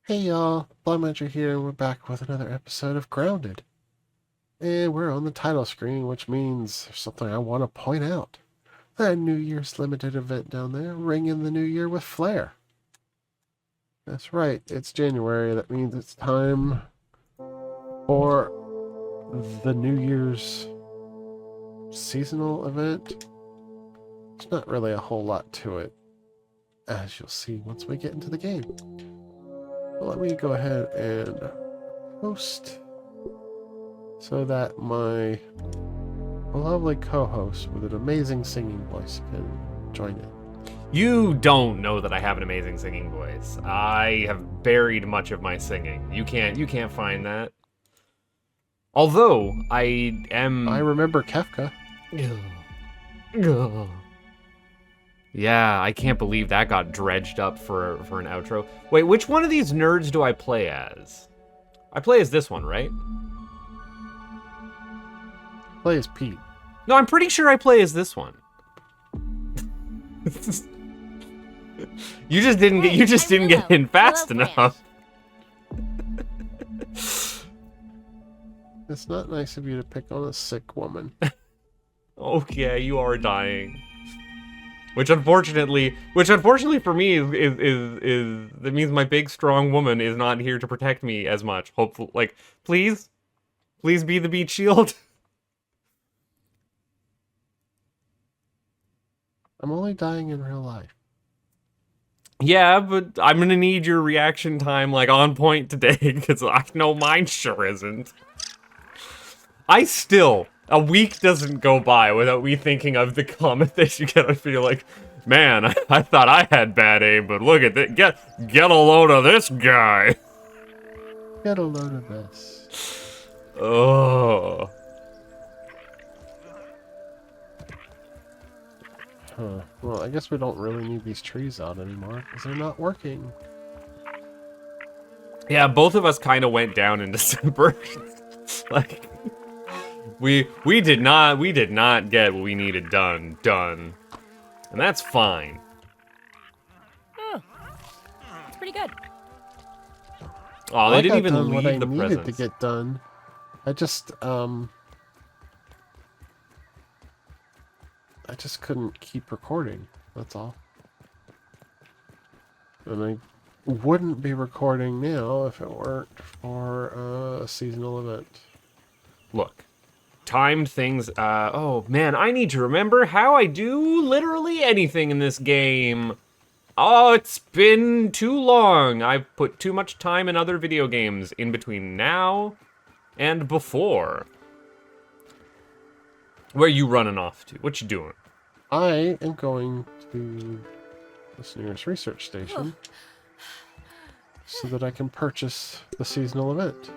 Hey y'all, Blaumagier here, and we're back with another episode of Grounded. And we're on the title screen, which means there's something I want to point out. That New Year's limited event down there, Ring in the New Year with Flair. That's right, it's January. That means it's time for the New Year's seasonal event. There's not really a whole lot to it, as you'll see once we get into the game. But let me go ahead and host so that my lovely co-host with an amazing singing voice can join in. You don't know that I have an amazing singing voice. I have buried much of my singing. You can't find that. Although I am. I remember Kefka. Yeah, I can't believe that got dredged up for an outro. Wait, which one of these nerds do I play as? I play as this one, right? Play as Pete. No, I'm pretty sure I play as this one. You just didn't get in fast enough. It's not nice of you to pick on a sick woman. Okay, you are dying. Which unfortunately for me is that means my big strong woman is not here to protect me as much. Hopefully, like, please be the beach shield. I'm only dying in real life. Yeah, but I'm gonna need your reaction time like on point today because I know mine sure isn't. A week doesn't go by without me thinking of the comment that you get. I feel like, man, I thought I had bad aim, but look at that. Get a load of this guy. Get a load of this. Oh. Huh. Well, I guess we don't really need these trees out anymore because they're not working. Yeah, both of us kind of went down in December. Like, we did not get what we needed done, and that's fine. Oh, it's pretty good. Oh, they didn't got even done what leave I the needed presents. to get done. I just couldn't keep recording. That's all. And I wouldn't be recording now if it weren't for a seasonal event. Look, timed things. Oh man, I need to remember how I do literally anything in this game. Oh, it's been too long. I've put too much time in other video games in between now and before. Where you running off to? What you doing? I am going to this nearest research station so that I can purchase the seasonal event.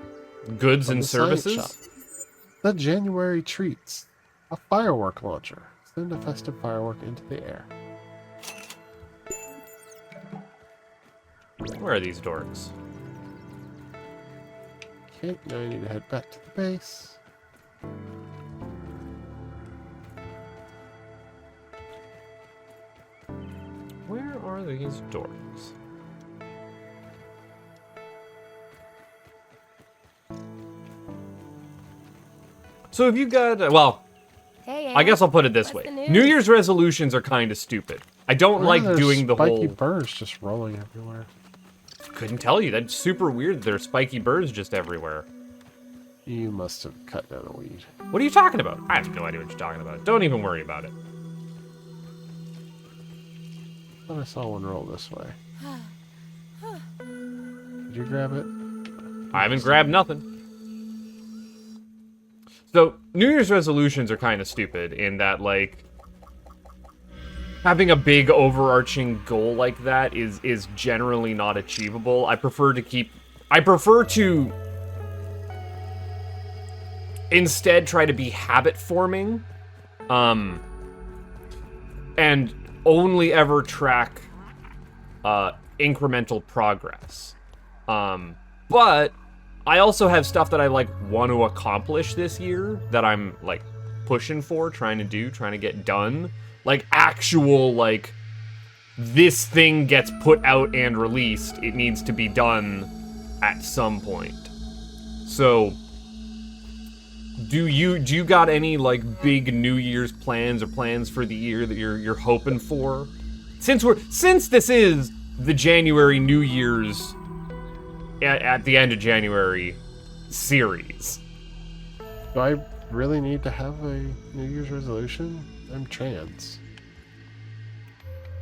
Goods from and the science services? shop. The January treats. A firework launcher. Send a festive firework into the air. Where are these dorks? Okay, now I need to head back to the base. Where are these dorks? So have you got, well, Hey, I guess I'll put it this What's way. the news? New Year's resolutions are kind of stupid. I don't Why like are there doing the spiky whole... birds just rolling everywhere. Couldn't tell you. That's super weird. There's spiky birds just everywhere. You must have cut down a weed. What are you talking about? I have no idea what you're talking about. Don't even worry about it. I thought I saw one roll this way. Did you grab it? I haven't grabbed nothing. So, New Year's resolutions are kind of stupid in that, like, having a big overarching goal like that is generally not achievable. I prefer to instead try to be habit forming, and only ever track incremental progress. But I also have stuff that I like want to accomplish this year that I'm like pushing for, trying to get done. Like actual, like, this thing gets put out and released. It needs to be done at some point. So, do you got any like big New Year's plans or plans for the year that you're hoping for? Since this is the January New Year's at the end of January series. Do I really need to have a New Year's resolution? I'm trans.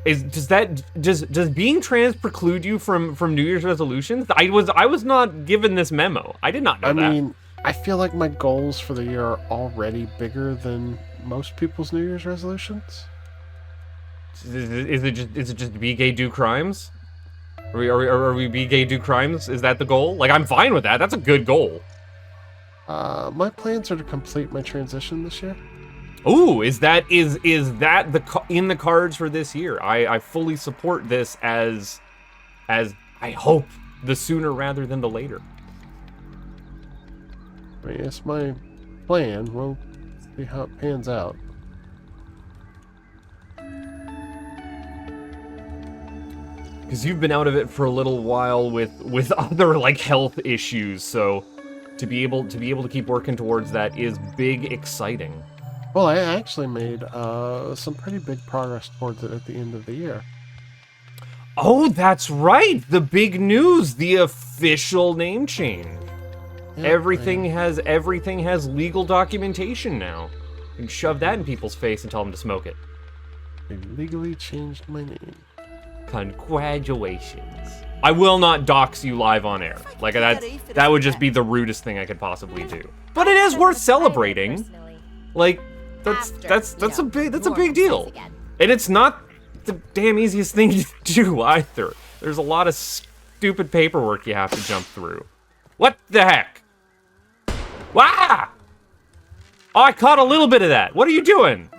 Does being trans preclude you from New Year's resolutions? I was not given this memo. I did not know that. I mean, I feel like my goals for the year are already bigger than most people's New Year's resolutions. Is it just be gay, do crimes? Are we be gay, do crimes? Is that the goal? Like, I'm fine with that. That's a good goal. My plans are to complete my transition this year. Ooh, is that in the cards for this year? I fully support this as I hope the sooner rather than the later. I mean, it's my plan. We'll see how it pans out. Because you've been out of it for a little while with other like health issues, so to be able to keep working towards that is big exciting. Well, I actually made some pretty big progress towards it at the end of the year. Oh, that's right! The big news, the official name change. Yeah, Everything has legal documentation now. You can shove that in people's face and tell them to smoke it. I legally changed my name. Congratulations. I will not dox you live on air. Like that would just be the rudest thing I could possibly do. But it is worth celebrating. Like that's a big deal. And it's not the damn easiest thing to do either. There's a lot of stupid paperwork you have to jump through. What the heck? Wah! Oh, I caught a little bit of that. What are you doing?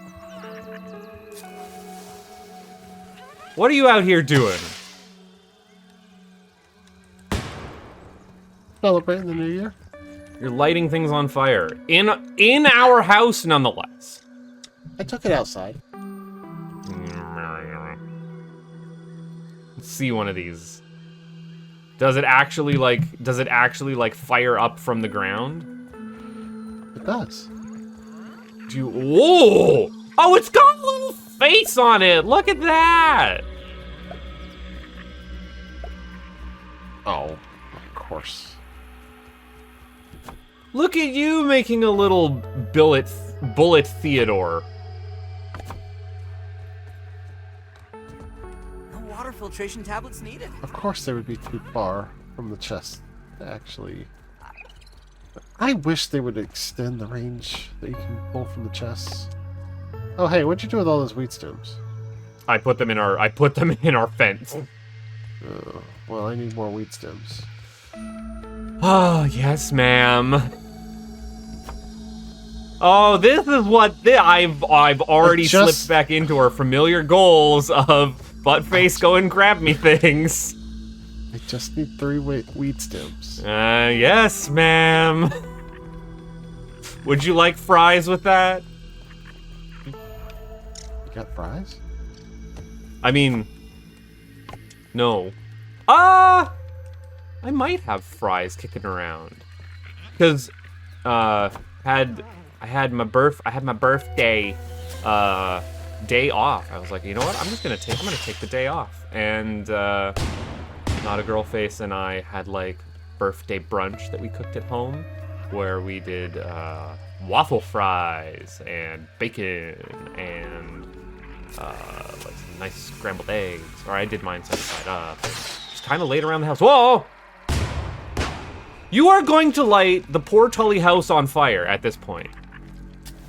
What are you out here doing? Celebrating the new year. You're lighting things on fire. In our house, nonetheless. I took it outside. Let's see one of these. Does it actually like fire up from the ground? It does. Whoa! Oh, it's got a little face on it. Look at that. Oh, of course. Look at you making a little bullet Theodore. No water filtration tablets needed. Of course they would be too far from the chest to actually... I wish they would extend the range that you can pull from the chests. Oh, hey, what'd you do with all those wheat stems? I put them in our fence. Well, I need more wheat stems. Oh, yes, ma'am. Oh, this is what I've already slipped back into our familiar goals of Buttface go and grab me things. I just need 3 wheat stems. Yes, ma'am. Would you like fries with that? You got fries? I mean, no. I might have fries kicking around. Cause I had my birthday day off. I was like, you know what? I'm gonna take the day off. And Not a Girl Face and I had like birthday brunch that we cooked at home, where we did waffle fries and bacon and like some nice scrambled eggs. Or I did mine side up. And just kind of laid around the house. Whoa! You are going to light the poor Tully house on fire at this point.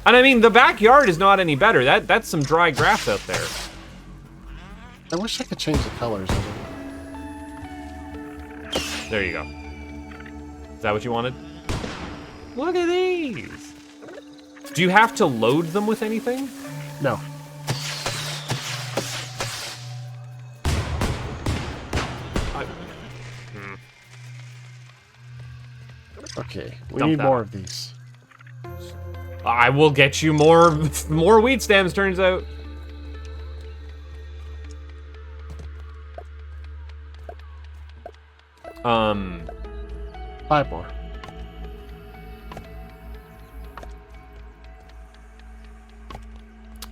And I mean, the backyard is not any better. That's some dry grass out there. I wish I could change the colors of it. There you go. Is that what you wanted? Look at these. Do you have to load them with anything? No. Okay, we Dump need that. more of these. I will get you more wheat stems, turns out. 5 more.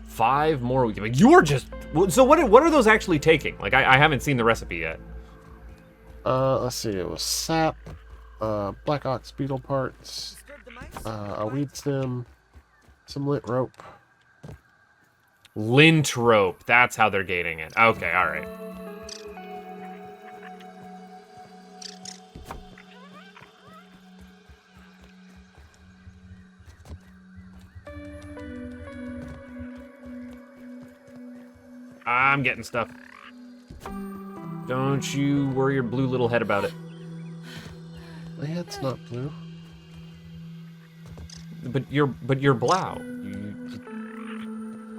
Five more. Like, you're just... So what are those actually taking? Like, I haven't seen the recipe yet. Let's see. It was sap, black ox beetle parts, a weed stem, some lint rope. Lint rope. That's how they're gating it. Okay, all right. I'm getting stuff. Don't you worry your blue little head about it. My head's not blue. But you're Blau.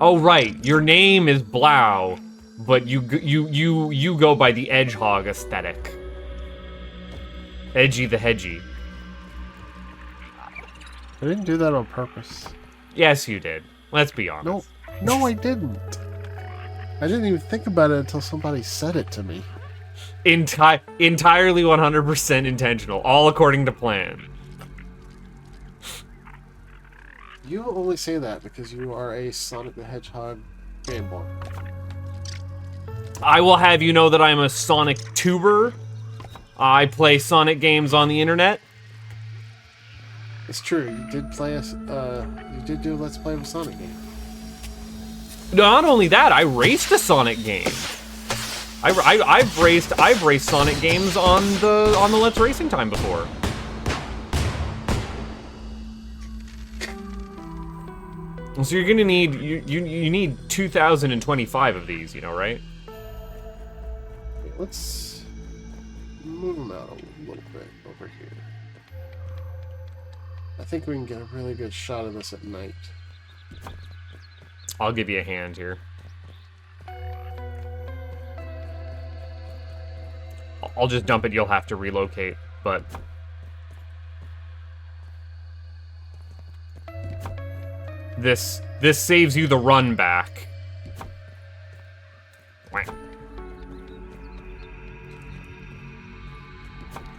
Oh right, your name is Blau, but you go by the Edgehog aesthetic. Edgy the hedgy. I didn't do that on purpose. Yes, you did. Let's be honest. No, I didn't. I didn't even think about it until somebody said it to me. Entirely 100% intentional, all according to plan. You only say that because you are a Sonic the Hedgehog fanboy. I will have you know that I'm a Sonic tuber. I play Sonic games on the internet. It's true. You did play you did do a Let's Play of a Sonic game. Not only that, I raced a Sonic game. I've raced Sonic games on the Let's Racing Time before. So you're gonna need you need 2,025 of these, you know, right? Okay, let's move them out a little bit over here. I think we can get a really good shot of this at night. I'll give you a hand here. I'll just dump it. You'll have to relocate, but this saves you the run back.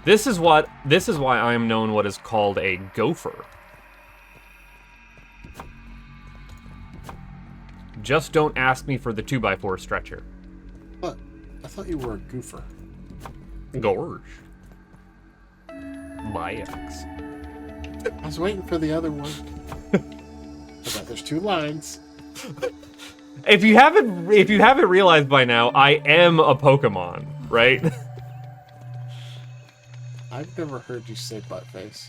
This is why I am known what is called a gopher. Just don't ask me for the 2x4 stretcher. But I thought you were a goofer. Gorge. My ex. I was waiting for the other one. But there's 2 lines. If you haven't realized by now, I am a Pokemon, right? I've never heard you say Buttface.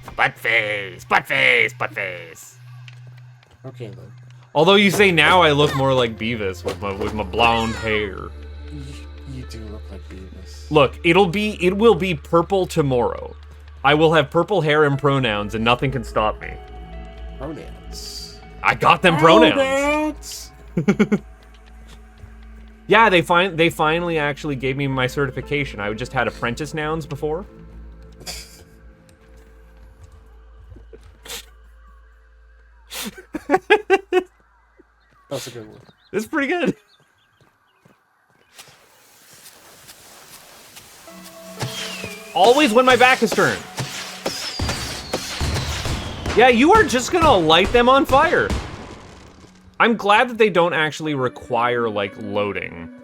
Buttface, Buttface, Buttface. Okay then. Although you say now I look more like Beavis with my blonde hair. You do look like Beavis. Look, it will be purple tomorrow. I will have purple hair and pronouns, and nothing can stop me. Pronouns. I got them pronouns. Yeah, they finally actually gave me my certification. I just had apprentice nouns before. That's a good one. It's pretty good. Always when my back is turned. Yeah, you are just gonna light them on fire. I'm glad that they don't actually require, like, loading.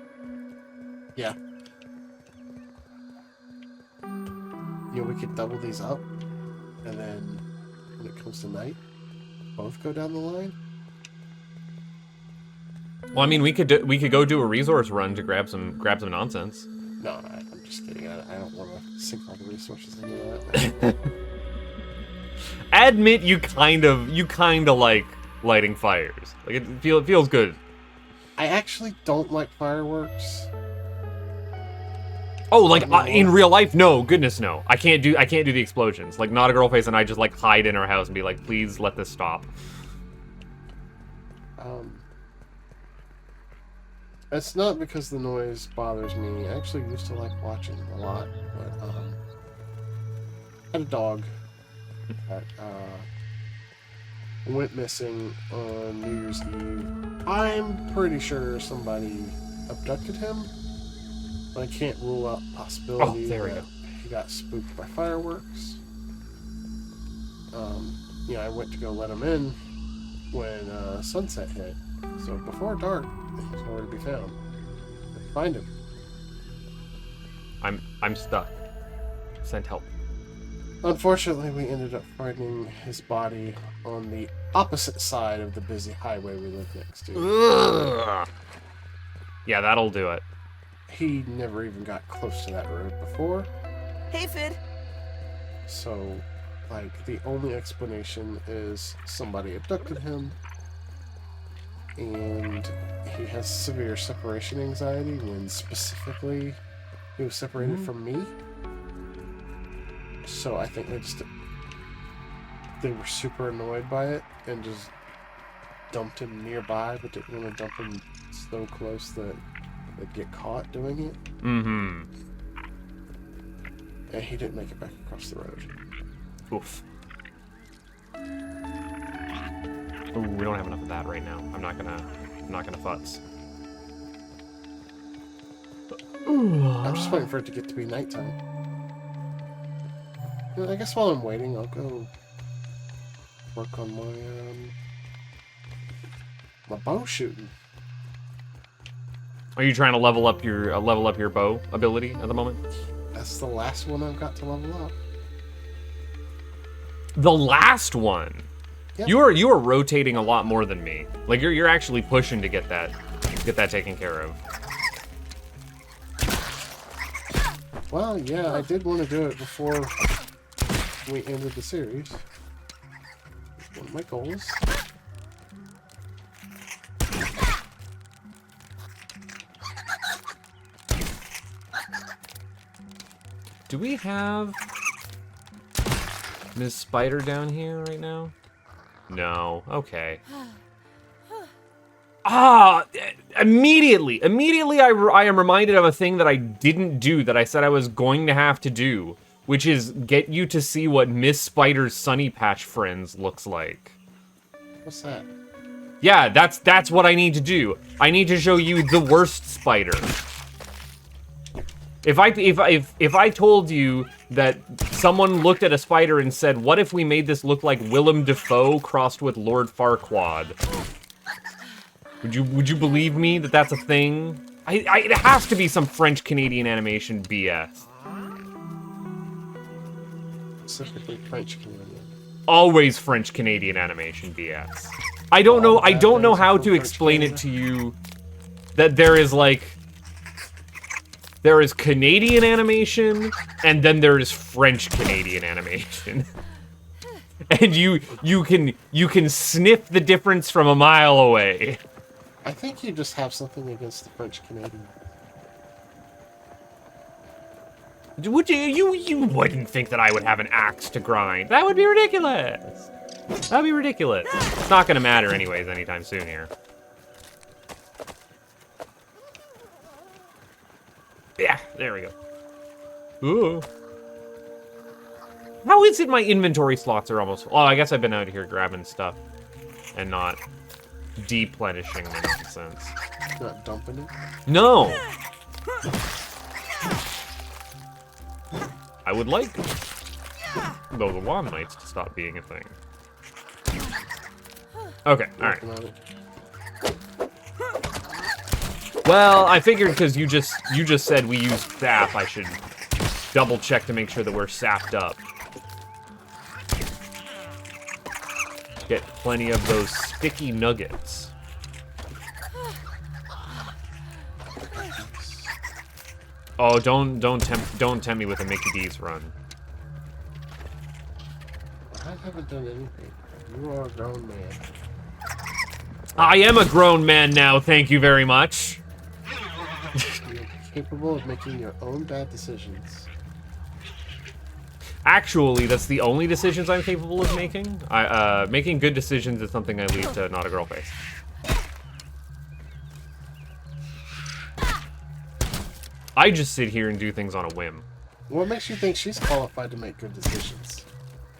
Yeah. Yeah, we could double these up, and then when it comes to night, both go down the line. Well, I mean, we could go do a resource run to grab some nonsense. No, I'm just kidding. I don't want to sink all the resources into that. Admit you kind of like lighting fires. Like it feels good. I actually don't like fireworks. Oh, like in real life? No, goodness no. I can't do the explosions. Like not a girl face and I just like hide in our house and be like, please let this stop. It's not because the noise bothers me. I actually used to like watching a lot, but I had a dog that went missing on New Year's Eve. I'm pretty sure somebody abducted him, but I can't rule out the possibility Oh, there we that go. he got spooked by fireworks. I went to go let him in when sunset hit. So before dark, he's nowhere to be found. Find him. I'm stuck. Send help. Unfortunately, we ended up finding his body on the opposite side of the busy highway we live next to. Ugh. Yeah, that'll do it. He never even got close to that road before. Hey, Fid. So, the only explanation is somebody abducted him, and he has severe separation anxiety when specifically he was separated from me. So I think they were super annoyed by it and just dumped him nearby, but didn't want to dump him so close that they'd get caught doing it. Mm-hmm. And he didn't make it back across the road. Oof. Ooh, we don't have enough of that right now. I'm not gonna futz. I'm just waiting for it to get to be nighttime. I guess while I'm waiting, I'll go work on my bow shooting. Are you trying to level up your bow ability at the moment? That's the last one I've got to level up. The last one. Yep. You are rotating a lot more than me. Like you're actually pushing to get that taken care of. Well, yeah, I did want to do it before we ended the series. One of my goals. Do we have Ms. Spider down here right now? No. Okay. Immediately I am reminded of a thing that I didn't do that I said I was going to have to do, which is get you to see what Miss Spider's Sunny Patch Friends looks like. What's that? Yeah, that's what I need to do. I need to show you the worst spider. If I told you that someone looked at a spider and said, "What if we made this look like Willem Dafoe crossed with Lord Farquaad?" Would you believe me that that's a thing? It has to be some French Canadian animation BS. Specifically French Canadian. Always French Canadian animation BS. I don't know how to explain it to you that there is Canadian animation and then there is French Canadian animation. And you can sniff the difference from a mile away. I think you just have something against the French Canadian. Would you wouldn't think that I would have an axe to grind. That would be ridiculous. That'd be ridiculous. It's not gonna matter anyways anytime soon here. Yeah, there we go. Ooh. How is it my inventory slots are almost... Oh, I guess I've been out here grabbing stuff and not deplenishing the nonsense. Not dumping it? No! I would like, though, the Lawn Knights to stop being a thing. Okay, alright. Well, I figured because you just said we use sap, I should double check to make sure that we're sapped up. Get plenty of those sticky nuggets. Oh, don't tempt me with a Mickey D's run. I haven't done anything. You are a grown man. I am a grown man now, thank you very much. You're capable of making your own bad decisions. Actually, that's the only decisions I'm capable of making. Making good decisions is something I leave to Not a Girl Face. I just sit here and do things on a whim. What makes you think she's qualified to make good decisions?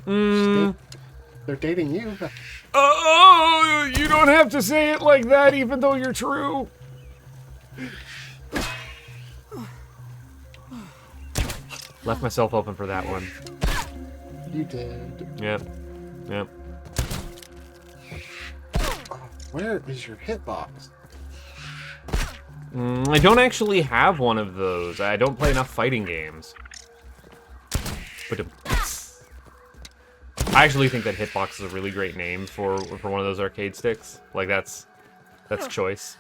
They're dating you. Oh, you don't have to say it like that, even though you're true. Left myself open for that one. You did. Yep. Yep. Oh, where is your hitbox? I don't actually have one of those. I don't play enough fighting games. But I actually think that hitbox is a really great name for one of those arcade sticks. Like that's choice.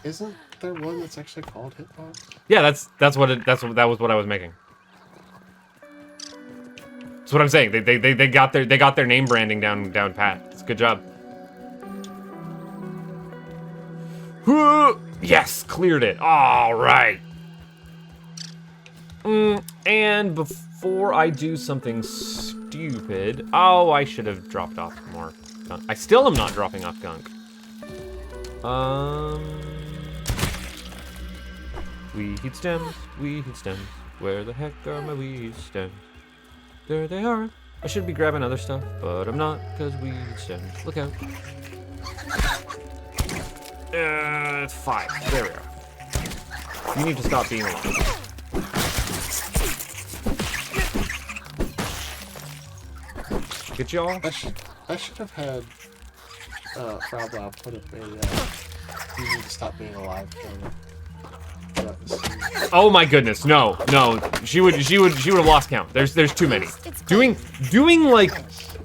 Isn't there one that's actually called hitbox? Yeah, that was what I was making. That's what I'm saying. They got their name branding down pat. It's a good job. Yes, cleared it. All right. And before I do something stupid, oh, I should have dropped off more gunk. I still am not dropping off gunk. Weed stems, where the heck are my weed stems? There they are. I should be grabbing other stuff, but I'm not, because weed stems. Look out. It's 5. There we are. You need to stop being alive. Get y'all? I should have had FrauBlau put up a you need to stop being alive thing. Oh my goodness, no. She would have lost count. There's too many. Doing like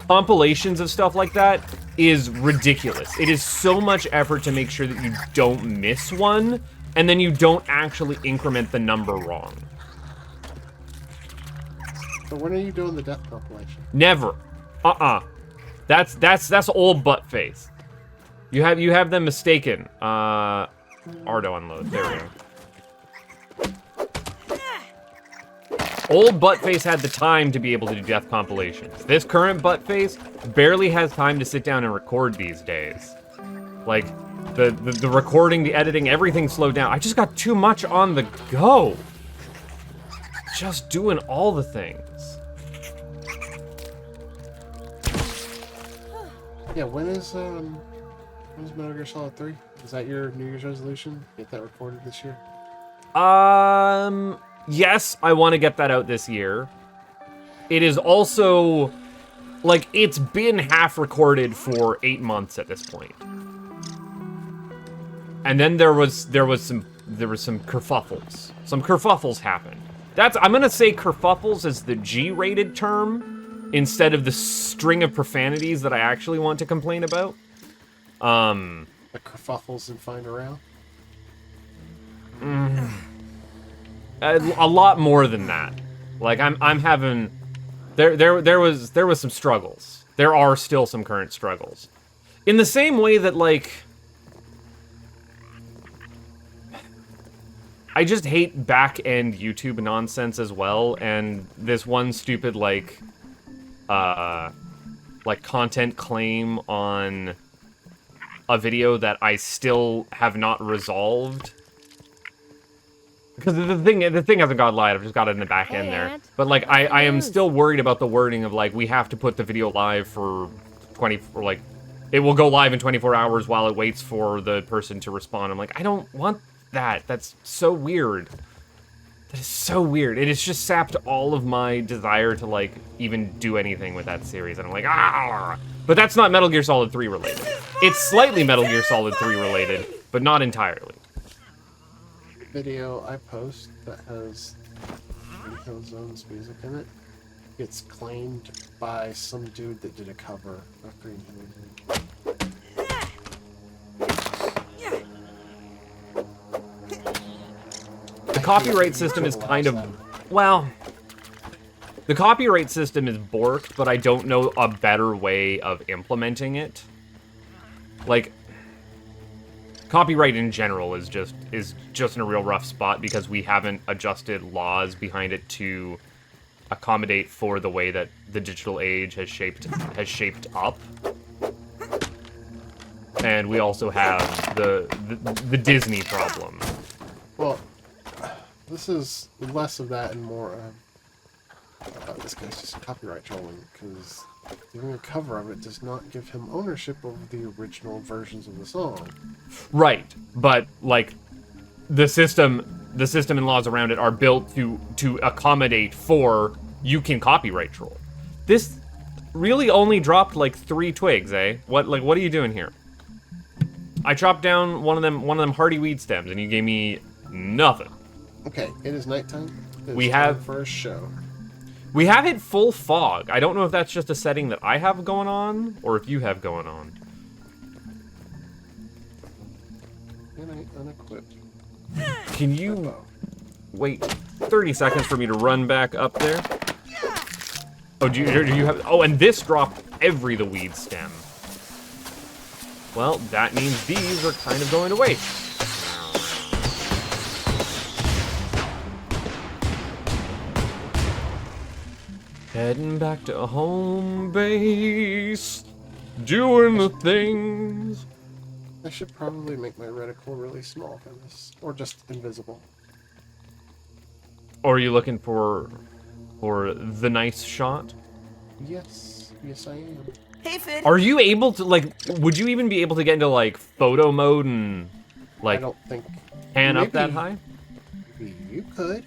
compilations of stuff like that is ridiculous. It is so much effort to make sure that you don't miss one, and then you don't actually increment the number wrong. So when are you doing the death compilation? Never. That's old Buttface. You have them mistaken. Ardo unload. There we go. Old Buttface had the time to be able to do death compilations. This current Buttface barely has time to sit down and record these days. Like, the recording, the editing, everything slowed down. I just got too much on the go. Just doing all the things. Yeah, when's Metal Gear Solid 3? Is that your New Year's resolution? Get that recorded this year? Yes, I want to get that out this year. It is also, like, it's been half recorded for 8 months at this point. And then there was some kerfuffles. Some kerfuffles happened. I'm gonna say kerfuffles is the G-rated term instead of the string of profanities that I actually want to complain about. The kerfuffles and find around? A lot more than that. Like I'm having there was some struggles. There are still some current struggles. In the same way that like I just hate back-end YouTube nonsense as well, and this one stupid like content claim on a video that I still have not resolved. Because the thing hasn't gone live, I've just got it in the back end there. But like I am still worried about the wording of like we have to put the video live for it will go live in 24 hours while it waits for the person to respond. I'm like, I don't want that. That's so weird. That is so weird. It has just sapped all of my desire to like even do anything with that series. And I'm like, ah. But that's not Metal Gear Solid 3 related. It's slightly Metal Gear Solid 3 related, but not entirely. Video I post that has Zone's music in it gets claimed by some dude that did a cover of Green Hill. The copyright system is kind of, well, the copyright system is borked, but I don't know a better way of implementing it. Like, copyright in general is just in a real rough spot because we haven't adjusted laws behind it to accommodate for the way that the digital age has shaped up. And we also have the Disney problem. Well, this is less of that and more of this guy's just copyright trolling, because doing a cover of it does not give him ownership over the original versions of the song. Right, but like the system and laws around it are built to accommodate for you can copyright troll. This really only dropped like 3 twigs, eh? What are you doing here? I chopped down one of them hardy weed stems, and you gave me nothing. Okay, it is nighttime. We have time for a show. We have it full fog. I don't know if that's just a setting that I have going on, or if you have going on. Can I unequip? Can you wait 30 seconds for me to run back up there? Oh, do you have... Oh, and this dropped the weed stem. Well, that means these are kind of going to waste. Heading back to home base, doing the things. I should probably make my reticle really small for this, or just invisible. Or are you looking for the nice shot? Yes, yes I am. Hey, Fid. Are you able to, like, would you even be able to get into, like, photo mode and, like, I don't think. pan up Maybe that high? You could.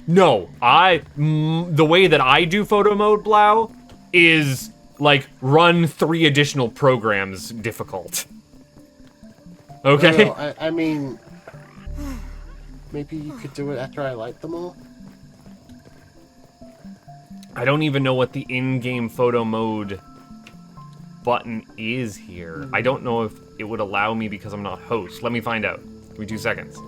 No, the way that I do photo mode, Blau, is, like, run 3 additional programs difficult. Okay? No, I mean, maybe you could do it after I light them all. I don't even know what the in-game photo mode button is here. I don't know if it would allow me because I'm not host. Let me find out. Give me 2 seconds.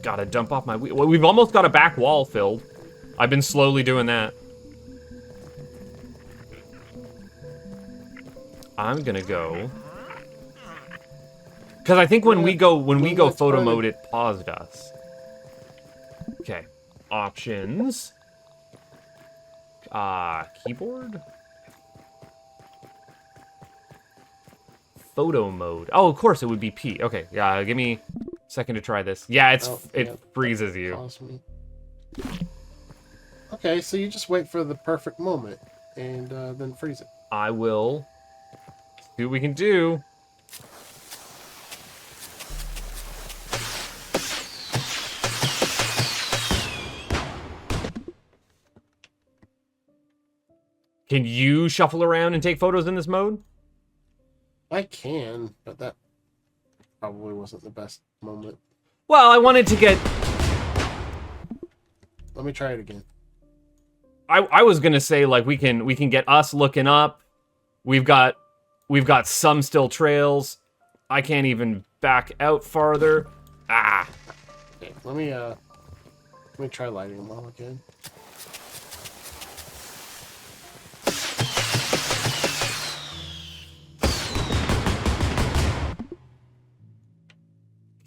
Gotta dump off my wheel. Well, we've almost got a back wall filled. I've been slowly doing that. I'm gonna go. Because I think when we go photo mode, it paused us. Okay. Options. Keyboard? Photo mode. Oh, of course it would be P. Okay, yeah, give me a second to try this. Yeah, it freezes you. Pause me. Okay, so you just wait for the perfect moment and then freeze it. I will see what we can do. Can you shuffle around and take photos in this mode? I can, but that probably wasn't the best moment. Well, I wanted to get... Let me try it again. I was gonna say, like, we can get us looking up. We've got some still trails. I can't even back out farther. Ah. Okay, let me try lighting them all again.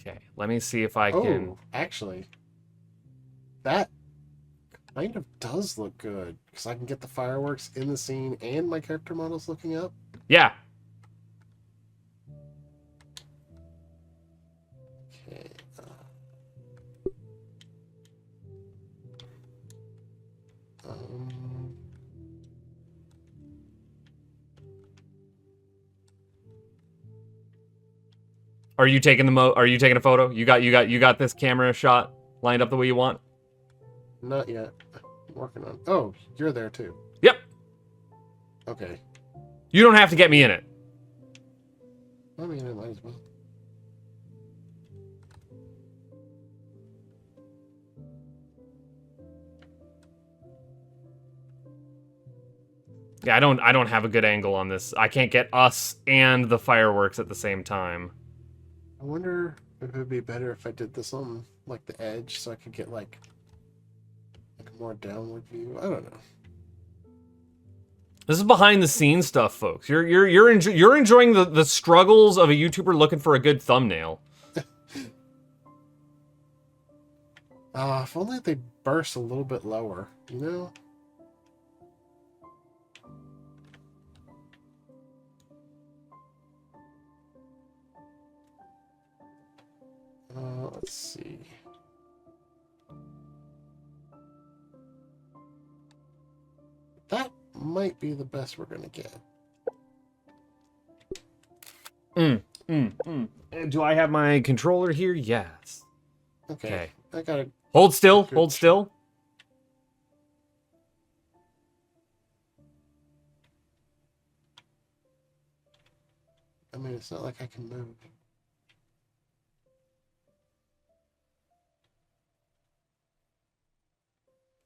Okay, let me see if I can... Oh, actually, that kind of does look good, because I can get the fireworks in the scene and my character models looking up. Yeah. Okay. Are you taking Are you taking a photo? You got this camera shot lined up the way you want? Not yet. I'm working on. Oh, you're there too. Yep. Okay. You don't have to get me in it. I mean, I might as well. Yeah, I don't have a good angle on this. I can't get us and the fireworks at the same time. I wonder if it would be better if I did this on like the edge, so I could get like a more downward view. I don't know. This is behind the scenes stuff, folks. You're enjoying the struggles of a YouTuber looking for a good thumbnail. If only they burst a little bit lower, you know? Let's see. That might be the best we're gonna get. Do I have my controller here? Yes. Okay. I got it. Hold still. Hold still. I mean, it's not like I can move.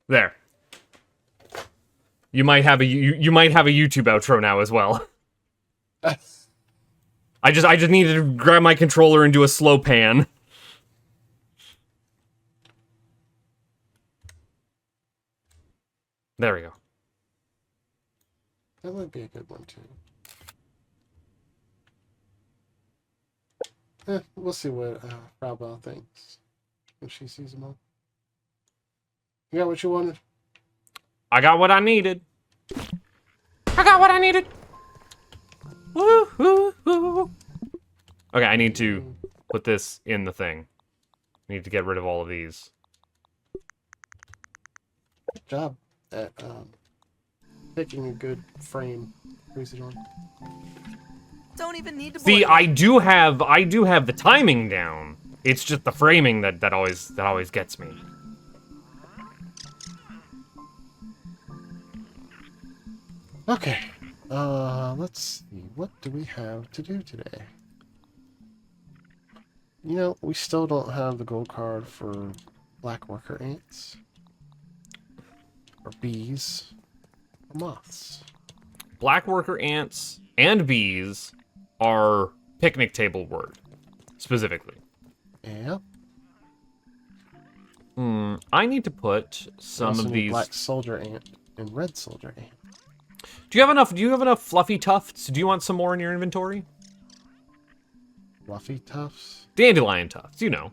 There. You might have a you might have a YouTube outro now as well. I just needed to grab my controller and do a slow pan. There we go. That might be a good one too. We'll see what FrauBlau thinks when she sees them all. You got what you wanted? I got what I needed. I got what I needed. Woo, woo, woo. Okay, I need to put this in the thing. I need to get rid of all of these. Good job at picking a good frame. Who's it on? Don't even need to See, boil. I do have the timing down. It's just the framing that always gets me. Okay. Let's see. What do we have to do today? You know, we still don't have the gold card for black worker ants. Or bees. Or moths. Black worker ants and bees are picnic table word, specifically. Yeah. I need to put some Also of need these. black soldier ant and red soldier ant. Do you have enough? Do you have enough fluffy tufts? Do you want some more in your inventory? Fluffy tufts. Dandelion tufts, you know.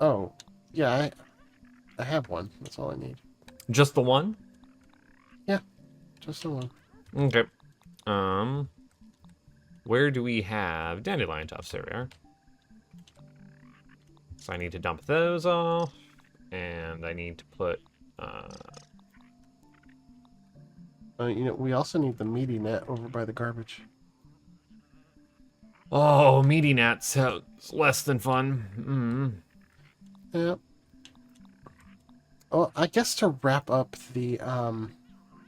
Oh, yeah, I have one. That's all I need. Just the one? Yeah, just the one. Okay. Where do we have dandelion tufts? There we are. So I need to dump those off, and I need to put. You know, we also need the meaty net over by the garbage. Oh, meaty gnat sounds less than fun. Yeah. Oh, I guess to wrap up the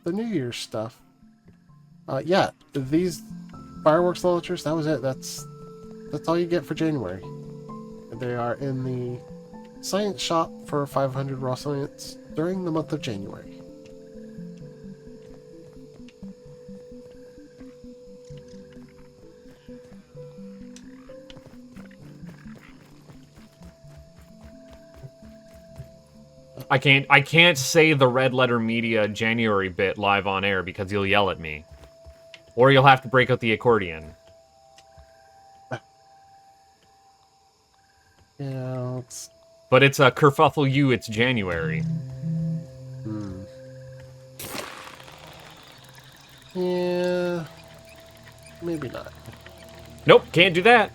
New Year's stuff. Yeah, these fireworks launchers. That was it. That's all you get for January. They are in the science shop for 500 raw science during the month of January. I can't say the Red Letter Media January bit live on air because you'll yell at me. Or you'll have to break out the accordion. Yeah, it's... But it's a kerfuffle you, it's January. Yeah... Maybe not. Nope, can't do that.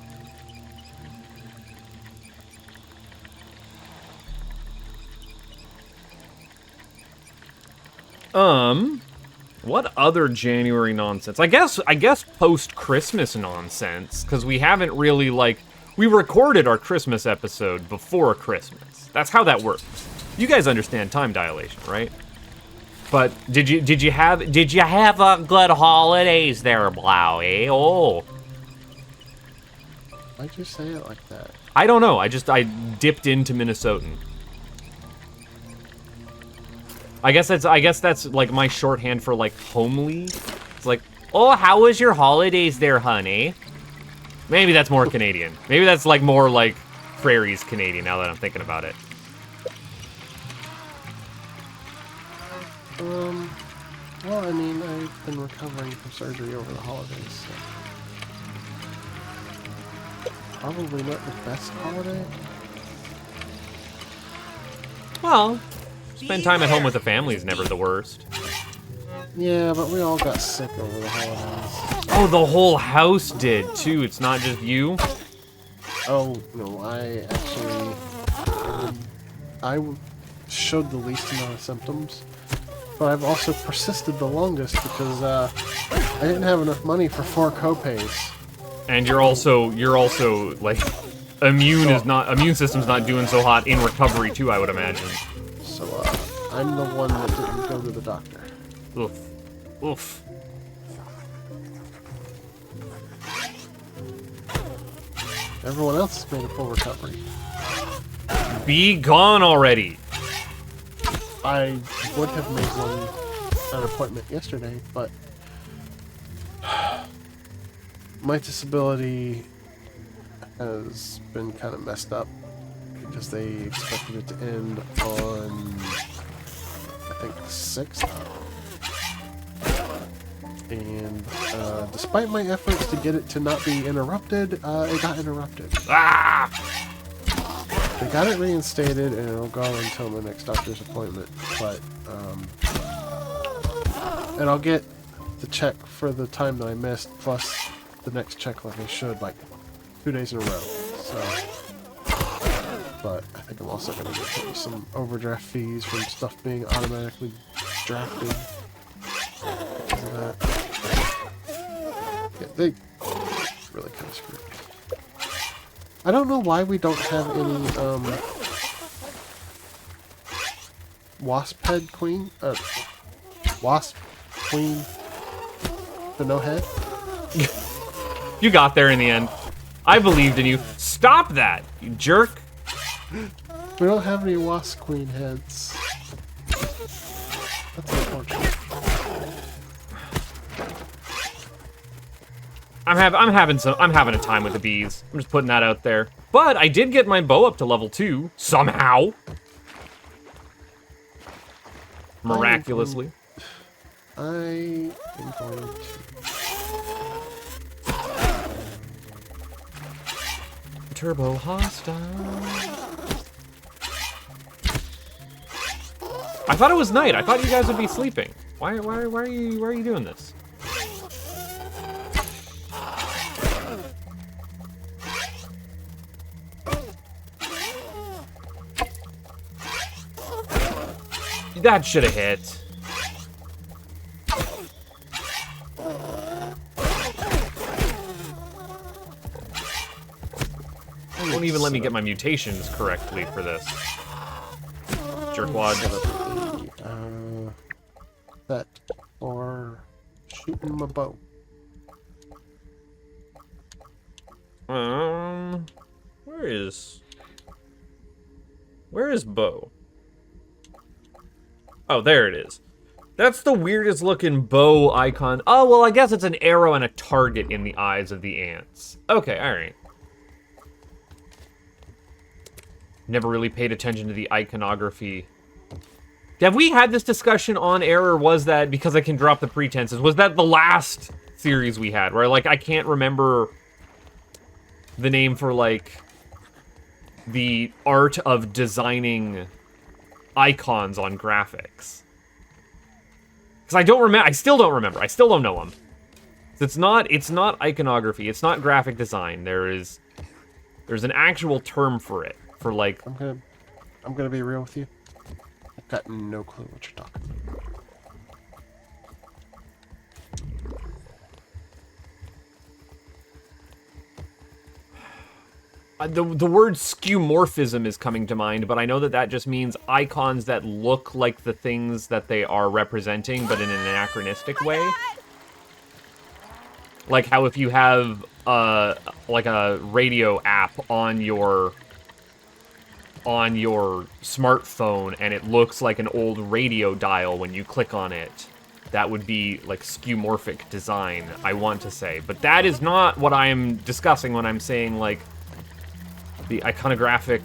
What other January nonsense? I guess post-Christmas nonsense, because we haven't really, like, we recorded our Christmas episode before Christmas. That's how that works. You guys understand time dilation, right? But did you have a good holidays there, Blowy? Oh. Why'd you say it like that? I don't know. I dipped into Minnesotan. I guess that's like my shorthand for like homely. It's like, oh, how was your holidays there, honey? Maybe that's more Canadian. Maybe that's like more like Prairie's Canadian now that I'm thinking about it. Well, I mean, I've been recovering from surgery over the holidays, so... Probably not the best holiday. Well, spend time at home with the family is never the worst. Yeah, but we all got sick over the holidays. Oh, the whole house did too. It's not just you. Oh, no, I actually... I showed the least amount of symptoms. but I've also persisted the longest because I didn't have enough money for 4 copays. And you're also like immune system's not doing so hot in recovery too, I would imagine. So I'm the one that didn't go to the doctor. Oof. Oof. Everyone else has made a full recovery. Be gone already. I would have made an appointment yesterday, but my disability has been kind of messed up because they expected it to end on, I think, the 6th. And despite my efforts to get it to not be interrupted, it got interrupted. Ah! They got it reinstated, and it'll go until my next doctor's appointment. But, and I'll get the check for the time that I missed, plus the next check like I should, like 2 days in a row. So, but I think I'm also going to get hit with some overdraft fees from stuff being automatically drafted. Because of that. Yeah, they really kind of screwed me. I don't know why we don't have any, wasp head queen? Wasp queen for no head? You got there in the end. I believed in you. Stop that, you jerk. We don't have any wasp queen heads. That's unfortunate. I'm having a time with the bees. I'm just putting that out there. But I did get my bow up to level 2 somehow. Miraculously. I am going to... Turbo hostile. I thought it was night. I thought you guys would be sleeping. Why are you doing this? That should have hit. Won't even let me get my mutations correctly for this. Jerkwad. That or shooting my bow. Where is bow? Oh, there it is. That's the weirdest looking bow icon. Oh, well, I guess it's an arrow and a target in the eyes of the ants. Okay, alright. Never really paid attention to the iconography. Have we had this discussion on air, or was that, because I can drop the pretenses, was that the last series we had, where, like, I can't remember the name for, like, the art of designing icons on graphics? Because I don't remember. I still don't remember. I still don't know them. It's not iconography. It's not graphic design. There's an actual term for it. For like, I'm gonna be real with you. I've got no clue what you're talking about. The word skeuomorphism is coming to mind, but I know that just means icons that look like the things that they are representing, but in an anachronistic way. Like how if you have like a radio app on your smartphone and it looks like an old radio dial when you click on it, that would be like skeuomorphic design, I want to say. But that is not what I am discussing when I'm saying like the iconographic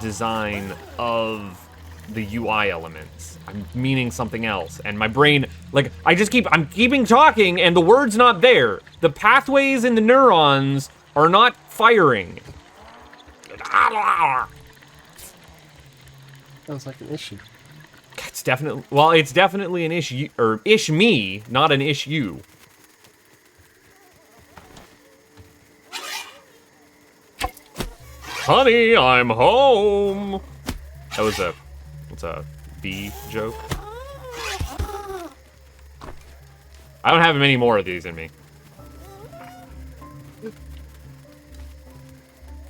design of the UI elements. I'm meaning something else, and my brain, like, I'm keeping talking and the word's not there. The pathways in the neurons are not firing. Sounds like an issue. It's definitely an issue, or ish me, not an issue. Honey, I'm home. That was a bee joke. I don't have many more of these in me.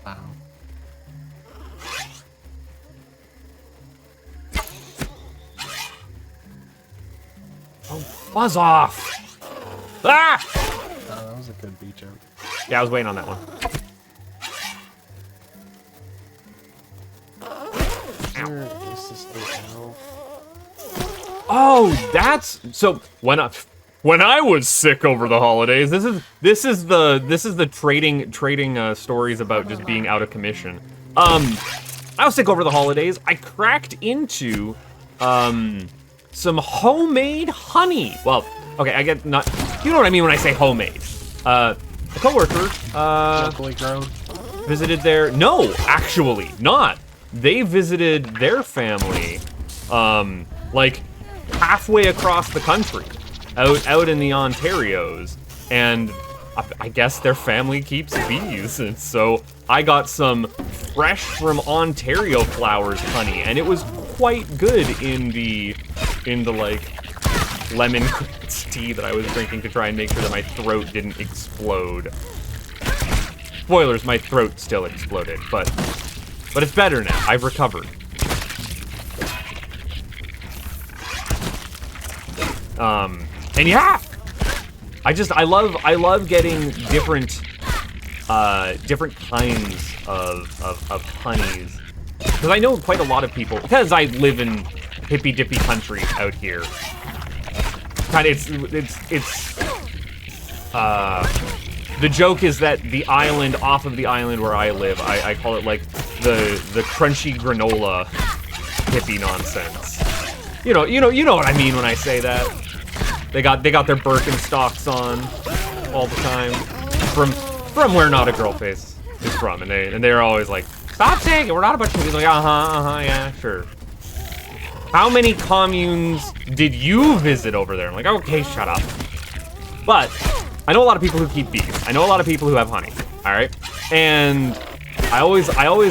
Wow. Oh, buzz off! Ah! Oh, that was a good beat jump. Yeah, I was waiting on that one. Where is this thing? Oh, that's so when I was sick over the holidays. This is the trading stories about just being out of commission. I was sick over the holidays. I cracked into some homemade honey. Well, okay, I get not. You know what I mean when I say homemade. A coworker Locally grown. visited their. No, actually, not. They visited their family, like halfway across the country, out in the Ontarios, and I guess their family keeps bees, and so I got some fresh from Ontario flowers honey, and it was quite good in the like lemon tea that I was drinking to try and make sure that my throat didn't explode. Spoilers, my throat still exploded, but it's better now. I've recovered. And yeah, I love getting different kinds of honeys, because I know quite a lot of people, because I live in hippy dippy country out here. Kind of, it's the joke is that the island, off of the island where I live, I call it like the crunchy granola hippie nonsense. You know what I mean when I say that. They got their Birkenstocks on all the time from where Not a Girl Face is from, and they're always like, stop saying it, we're not a bunch of people. Like, yeah, sure. How many communes did you visit over there? I'm like, okay, shut up. But I know a lot of people who keep bees. I know a lot of people who have honey. All right, and I always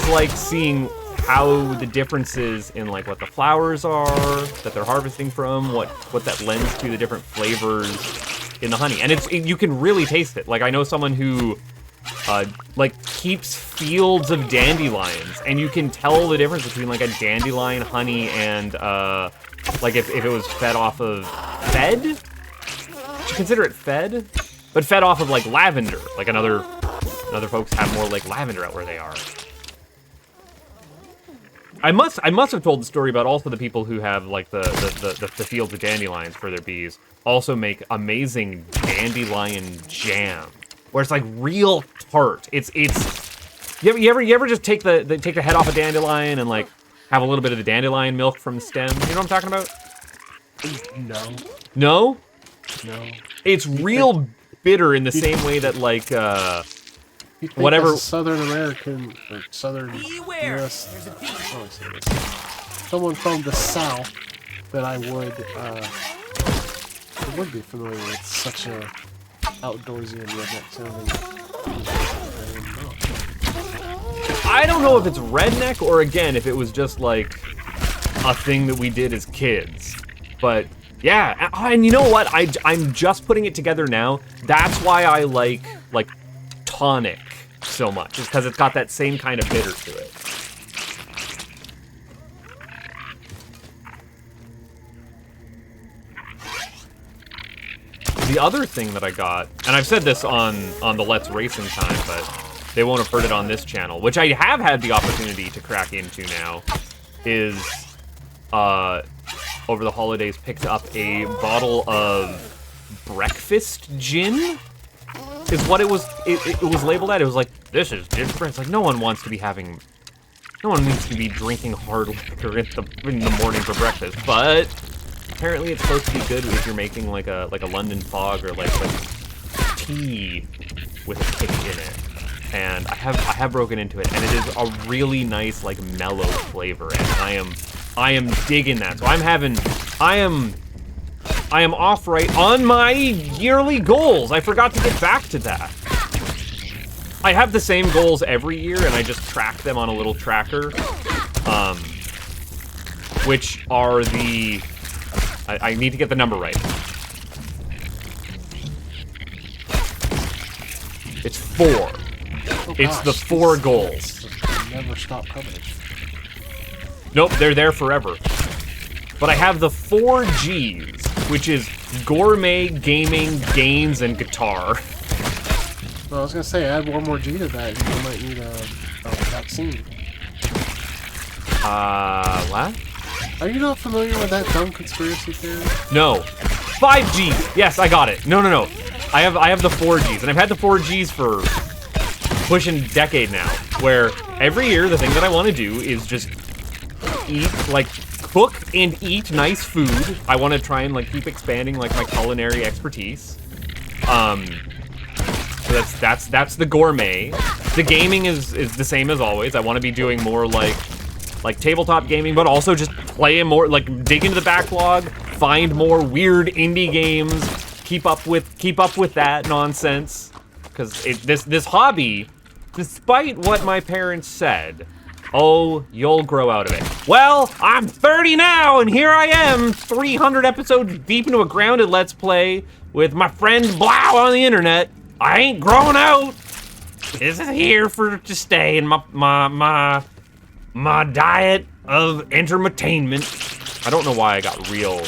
like seeing how the differences in like what the flowers are that they're harvesting from, what that lends to the different flavors in the honey, and you can really taste it. Like I know someone who like keeps fields of dandelions, and you can tell the difference between like a dandelion honey and like if it was fed off of would you consider it fed? But fed off of like lavender, like other folks have more like lavender out where they are. I must have told the story about also the people who have like the fields of dandelions for their bees also make amazing dandelion jam, where it's like real tart. It's you ever just take the head off a dandelion and like have a little bit of the dandelion milk from the stem? You know what I'm talking about? No. No? No. It's real bitter in the same way that like You think whatever. as a Southern American or Southern Beware! US, There's a bee. how do I say this? Someone from the South, that I would be familiar with such a outdoorsy and redneck sounding. I don't know if it's redneck or again if it was just like a thing that we did as kids, but yeah. And you know what? I'm just putting it together now. That's why I like tonic so much, is because it's got that same kind of bitter to it. The other thing that I got, and I've said this on the Let's Racing time, but they won't have heard it on this channel, which I have had the opportunity to crack into now, is over the holidays picked up a bottle of breakfast gin. Is what it was. It was labeled at. It was like, this is different. It's like no one needs to be drinking hard liquor in the morning for breakfast. But apparently, it's supposed to be good if you're making like a London fog or like tea with a kick in it. And I have broken into it, and it is a really nice like mellow flavor, and I am digging that. So I am off right on my yearly goals. I forgot to get back to that. I have the same goals every year, and I just track them on a little tracker, which are I need to get the number right. It's 4. Oh, It's the gosh, 4 these goals. just never stop coming. Nope, they're there forever. But I have the 4 Gs, which is gourmet, gaming, gains, and guitar. Well, I was gonna say, add one more G to that, and you might need a vaccine. What? Are you not familiar with that dumb conspiracy theory? No. 5Gs! Yes, I got it. No. I have the 4Gs, and I've had the 4Gs for pushing a decade now, where every year the thing that I want to do is just eat, like, cook and eat nice food. I want to try and, like, keep expanding, like, my culinary expertise. So that's the gourmet. The gaming is the same as always. I want to be doing more, like tabletop gaming, but also just playing more, like, dig into the backlog, find more weird indie games, keep up with that nonsense. Because this hobby, despite what my parents said, oh, you'll grow out of it. Well, I'm 30 now, and here I am, 300 episodes deep into a Grounded Let's Play with my friend Blau on the internet. I ain't growing out. This is here to stay in my diet of entertainment. I don't know why I got real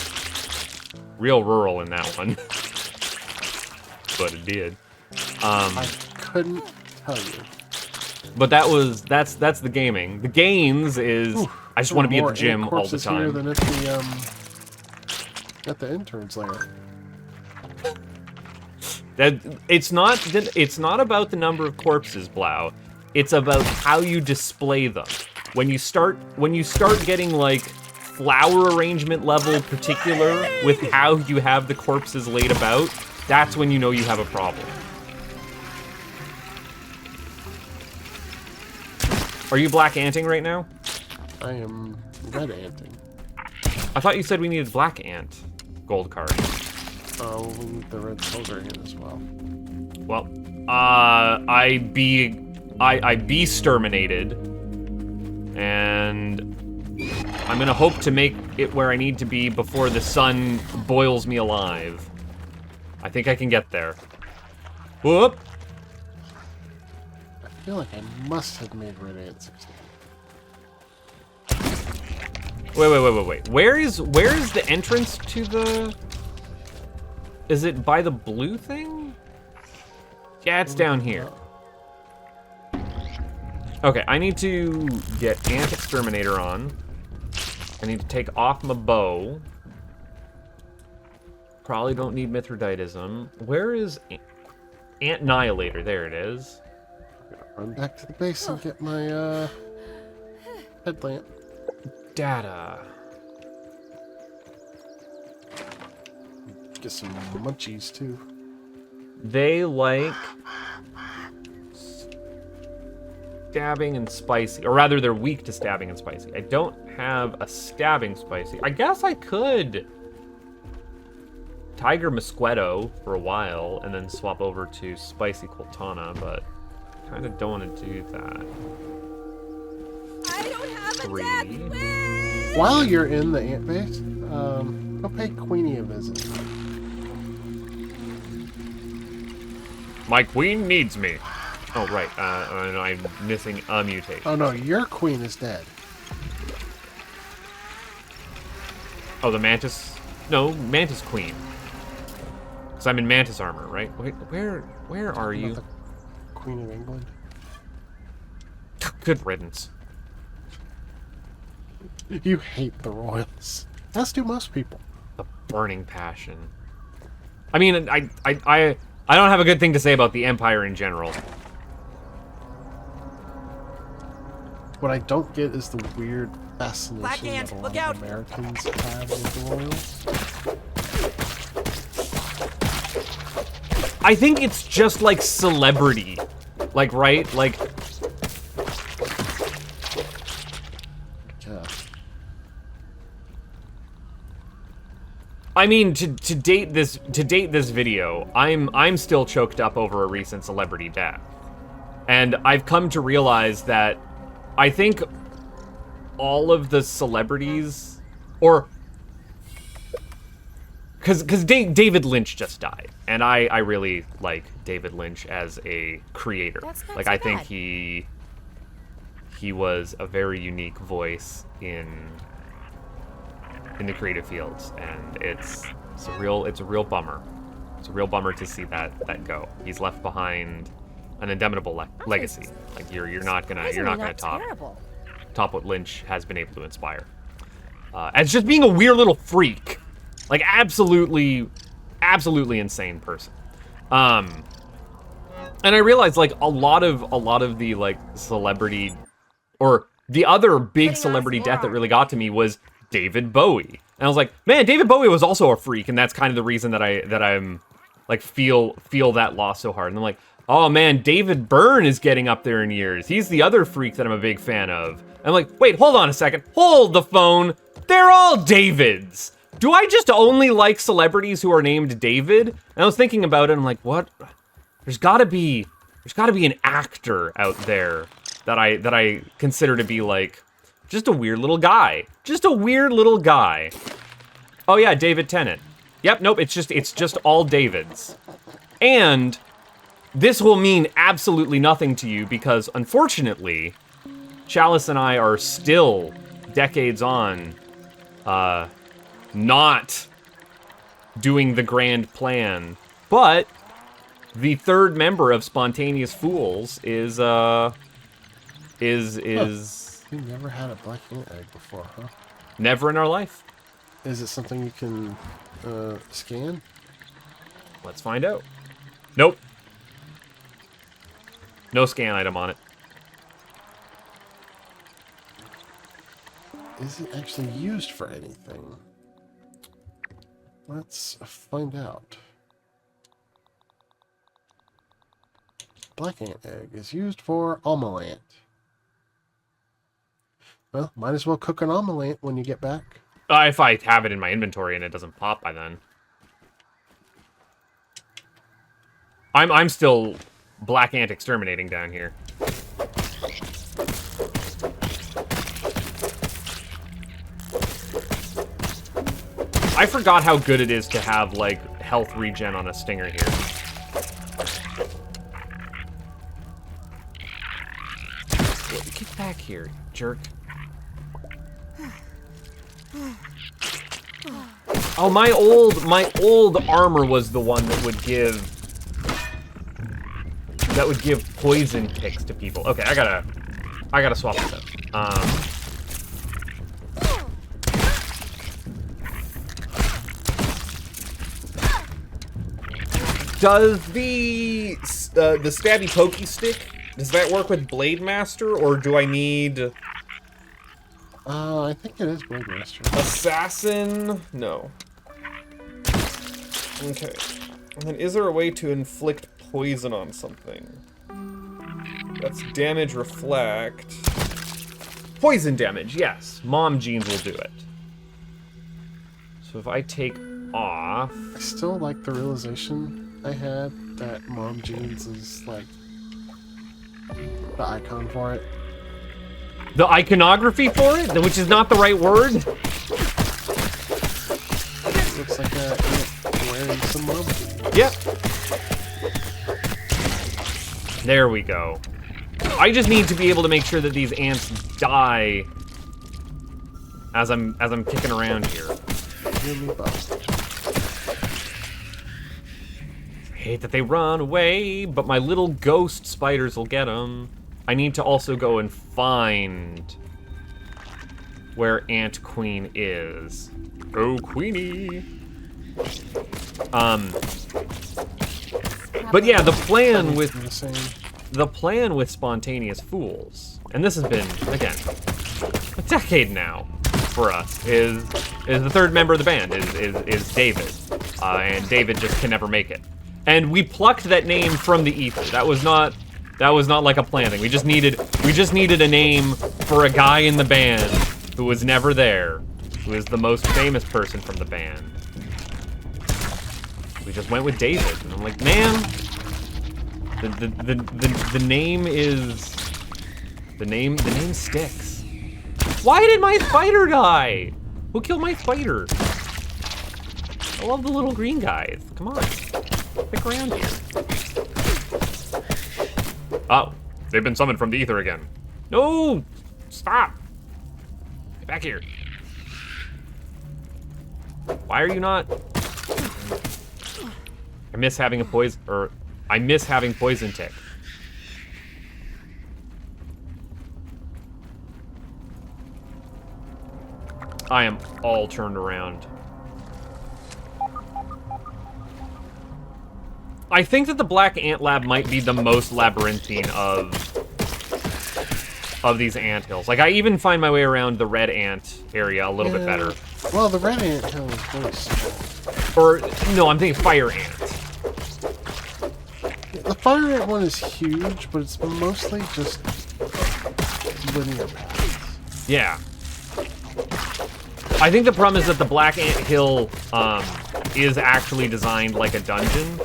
rural in that one, but it did. I couldn't tell you. But that's the gaming. The gains is I just want to be at the gym all the Here time. than at the interns lair. It's not about the number of corpses, Blau. It's about how you display them. When you start getting, like, flower arrangement level particular with how you have the corpses laid about, that's when you know you have a problem. Are you black anting right now? I am red anting. I thought you said we needed black ant gold card. Oh, we need the red soldier in as well. Well, I be sterminated, and I'm gonna hope to make it where I need to be before the sun boils me alive. I think I can get there. Whoop! I feel like I must have made red ant 16. Wait. Where is the entrance to the... Is it by the blue thing? Yeah, it's down here. Okay, I need to get Ant Exterminator on. I need to take off my bow. Probably don't need Mithridatism. Where is Ant Annihilator? There it is. Run back to the base and get my headlamp. Data. Get some munchies too. They like stabbing and spicy, or rather they're weak to stabbing and spicy. I don't have a stabbing spicy. I guess I could Tiger Mosquito for a while and then swap over to Spicy Quiltana, but I kind of don't want to do that. I don't have a 3. death wish! While you're in the ant base, go pay Queenie a visit. My queen needs me. Oh, right. And I'm missing a mutation. Oh no, your queen is dead. Oh, the Mantis? No, Mantis Queen. Because I'm in Mantis armor, right? Wait, where are Not you? the Queen of England. Good riddance. You hate the royals. As do most people. The burning passion. I mean, I don't have a good thing to say about the Empire in general. What I don't get is the weird fascination Black ant, that a lot look of out. Americans have with the royals. I think it's just like celebrity. Like, right? Like, Yeah. I mean, to date this video, I'm still choked up over a recent celebrity death. And I've come to realize that I think all of the celebrities, or because David Lynch just died, and I really like David Lynch as a creator. That's not Like so I think bad. he was a very unique voice in the creative fields, and it's a real bummer. It's a real bummer to see that go. He's left behind an indomitable legacy. Like you're not gonna Terrible. top what Lynch has been able to inspire. As just being a weird little freak, like absolutely insane person. And I realized like a lot of the like celebrity, or the other big celebrity death that really got to me was David Bowie. And I was like, man, David Bowie was also a freak, and that's kind of the reason that I'm like feel that loss so hard. And I'm like, oh man, David Byrne is getting up there in years. He's the other freak that I'm a big fan of. And I'm like, wait, hold on a second. Hold the phone. They're all Davids. Do I just only like celebrities who are named David? And I was thinking about it, and I'm like, what? There's gotta be an actor out there that I consider to be like just a weird little guy. Just a weird little guy. Oh yeah, David Tennant. Yep, nope, it's just all Davids. And this will mean absolutely nothing to you because unfortunately, Chalice and I are still decades on not doing the grand plan. But the third member of Spontaneous Fools is We never had a black ant egg before, huh? never in our life. Is it something you can scan? Let's find out. Nope. No scan item on it. Is it actually used for anything? Let's find out. Black ant egg is used for omelant. Well, might as well cook an omelant when you get back. If I have it in my inventory and it doesn't pop by then. I'm still black ant exterminating down here. I forgot how good it is to have, like, health regen on a stinger here. Get back here, jerk. Oh, my old armor was the one that would give poison ticks to people. Okay, I gotta swap this out. Does the stabby pokey stick, does that work with Blade Master, or do I need I think it is Blade Master. Assassin? No. Okay. And then is there a way to inflict poison on something? That's damage reflect. Poison damage, yes. Mom jeans will do it. So if I take off... I still like the realization I had that Mom Jeans is like the icon for it. The iconography for it? Which is not the right word? Looks like a ant wearing some mom jeans. Yep. There we go. I just need to be able to make sure that these ants die as I'm kicking around here. You and me both. I hate that they run away, but my little ghost spiders will get them. I need to also go and find where Ant Queen is. Oh, Queenie. But yeah, the plan with Spontaneous Fools, and this has been, again, a decade now for us, is the third member of the band, is David. And David just can never make it. And we plucked that name from the ether. That was not like a plan thing. We just needed a name for a guy in the band who was never there, who is the most famous person from the band. We just went with David, and I'm like, man, the name sticks. Why did my spider die? Who killed my spider? I love the little green guys. Come on. Stick around here. Oh, they've been summoned from the ether again. No! Stop! Get back here. Why are you not? I miss having poison tick. I am all turned around. I think that the Black Ant Lab might be the most labyrinthine of these anthills. Like, I even find my way around the red ant area a little bit better. Well, the red ant hill is very small. Or, no, I'm thinking fire ant. The fire ant one is huge, but it's mostly just linear paths. Yeah. I think the problem is that the Black Ant Hill is actually designed like a dungeon.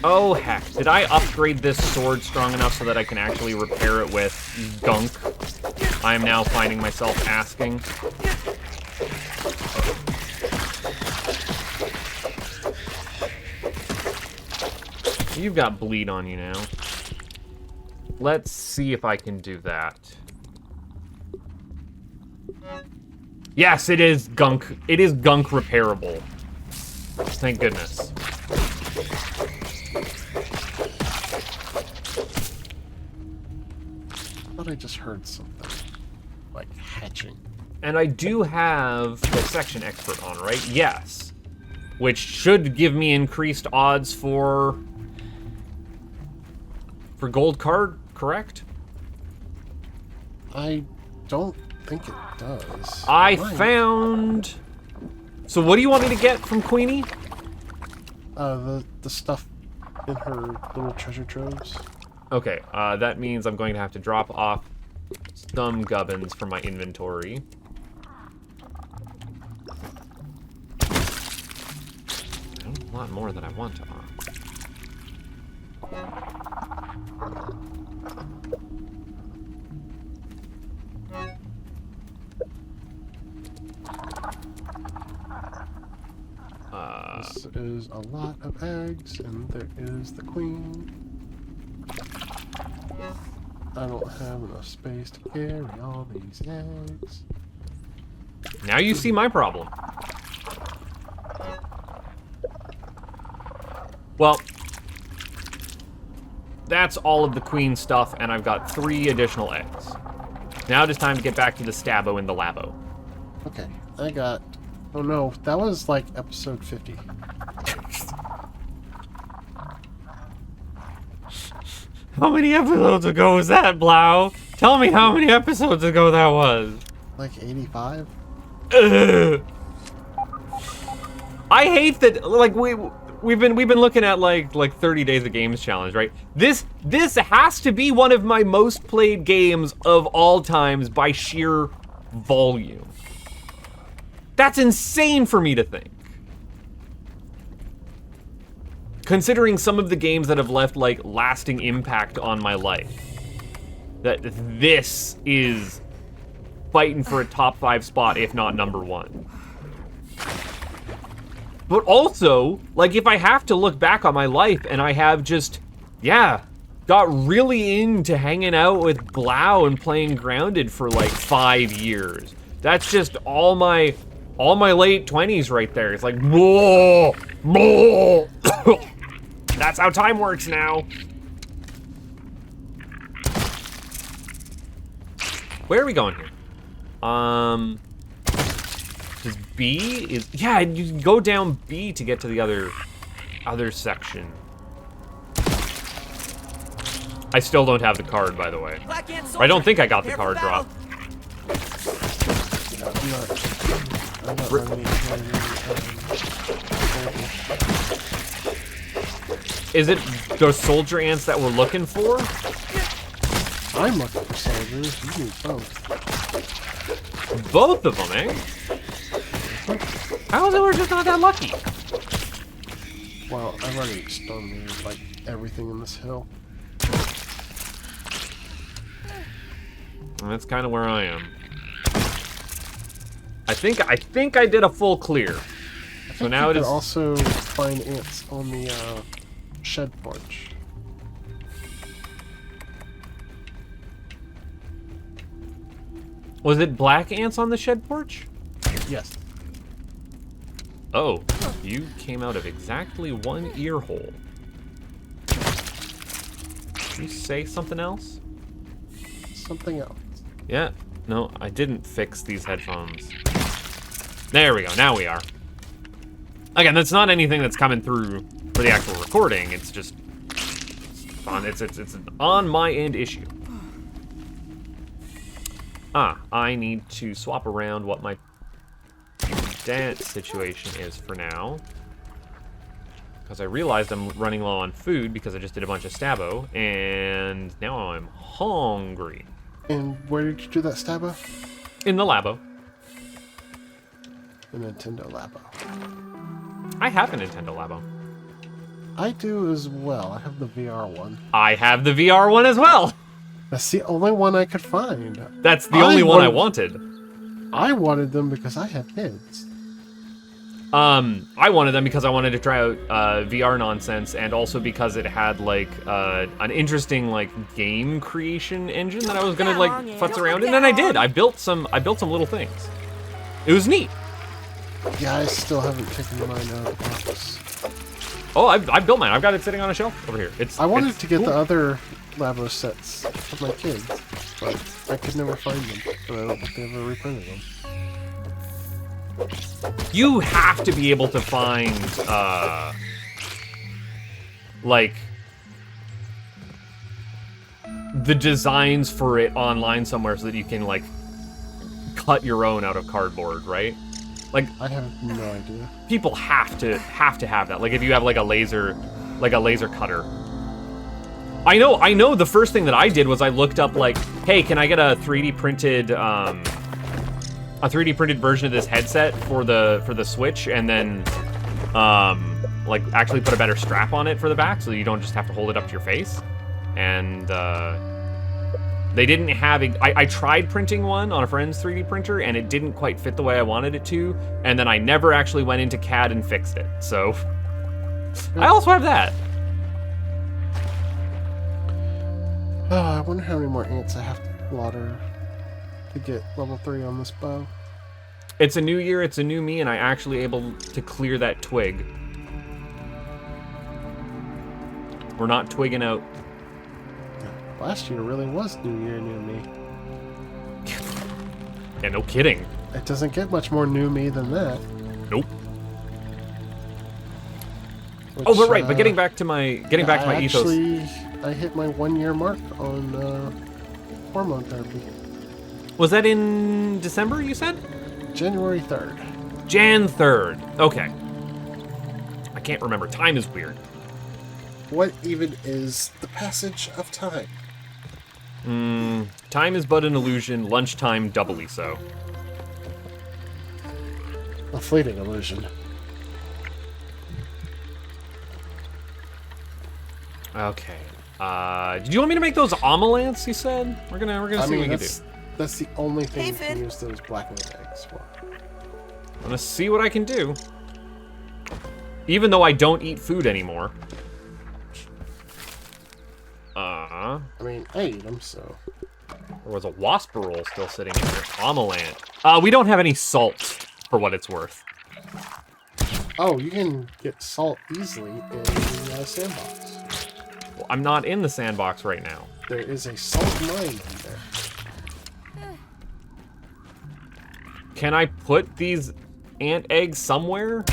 Oh heck, did I upgrade this sword strong enough so that I can actually repair it with gunk? I am now finding myself asking. You've got bleed on you now. Let's see if I can do that. Yes, it is gunk. It is gunk repairable. Thank goodness. I thought I just heard something. Like hatching. And I do have the section expert on, right? Yes. Which should give me increased odds for gold card, correct? I don't think it does. I found... So what do you want me to get from Queenie? The stuff in her little treasure troves. Okay, that means I'm going to have to drop off some gubbins from my inventory. A lot more than I want to off. This is a lot of eggs, and there is the queen. I don't have enough space to carry all these eggs. Now you see my problem. Well, that's all of the queen stuff, and I've got 3 additional eggs. Now it is time to get back to the Stabo in the Labo. Okay, I got... Oh no, that was like episode 50. How many episodes ago was that, Blau? Tell me how many episodes ago that was. Like 85? Ugh. I hate that, like, we've been looking at like 30 days of games challenge, right? This has to be one of my most played games of all times by sheer volume. That's insane for me to think. Considering some of the games that have left like lasting impact on my life. That this is fighting for a top 5 spot, if not number 1. But also, like, if I have to look back on my life and I have just, yeah, got really into hanging out with Blau and playing Grounded for like 5 years. That's just all my late 20s right there. It's like, whoa, whoa. That's how time works now. Where are we going here? Does B is, yeah, you can go down B to get to the other section. I still don't have the card, by the way. Or I don't think I got the card drop. I'm not running Is it those soldier ants that we're looking for? I'm looking for soldiers. You need both. Both of them, eh? How is it we're just not that lucky? Well, I've already exterminated like everything in this hill. And that's kind of where I am. I think I did a full clear. So now it You is. can also find ants on the shed porch. Was it black ants on the shed porch? Yes. Oh, you came out of exactly one ear hole. Did you say something else? Something else. Yeah. No, I didn't fix these headphones. There we go. Now we are. Again, that's not anything that's coming through for the actual recording. It's just it's an on my end issue. I need to swap around what my dance situation is for now. Because I realized I'm running low on food because I just did a bunch of stabo, and now I'm hungry. And where did you do that stabo? In the labo. The Nintendo Labo. I have a Nintendo Labo. I do as well. I have the VR one. I have the VR one as well. That's the only one I could find. That's the only one I wanted. I wanted them because I have kids. I wanted them because I wanted to try out VR nonsense, and also because it had like an interesting like game creation engine that I was gonna like futz around in, and I did. I built some little things. It was neat. Yeah, I still haven't taken mine out of the box. Oh, I built mine. I've got it sitting on a shelf over here. I wanted it's to get cool. the other Labo sets for my kids, but I could never find them, and I don't think they ever reprinted them. You have to be able to find like the designs for it online somewhere so that you can like cut your own out of cardboard, right? Like I have no idea. people have to have that. Like if you have like a laser cutter. I know the first thing that I did was I looked up like, hey, can I get a 3D printed version of this headset for the Switch, and then like actually put a better strap on it for the back so that you don't just have to hold it up to your face. And they didn't have it. I tried printing one on a friend's 3D printer, and it didn't quite fit the way I wanted it to, and then I never actually went into CAD and fixed it. So I also have that. Oh, I wonder how many more ants I have to slaughter to get level 3 on this bow. It's a new year, it's a new me, and I actually able to clear that twig. We're not twigging out. Last year really was New Year, New Me. Yeah, no kidding. It doesn't get much more New Me than that. Nope. Which, Oh, but right. But getting back to my ethos. I hit my 1 year mark on hormone therapy. Was that in December? You said January 3rd. Jan 3rd. Okay. I can't remember. Time is weird. What even is the passage of time? Time is but an illusion. Lunchtime doubly so. A fleeting illusion. Okay. Did you want me to make those omelets? You said we're gonna see what we can do. That's the only thing Hey, you can Finn. use those blackened eggs for. I'm gonna see what I can do. Even though I don't eat food anymore. I mean, I ate them, so. There was a wasp roll still sitting in here. Omelet. We don't have any salt, for what it's worth. Oh, you can get salt easily in the sandbox. Well, I'm not in the sandbox right now. There is a salt mine in there. Can I put these ant eggs somewhere?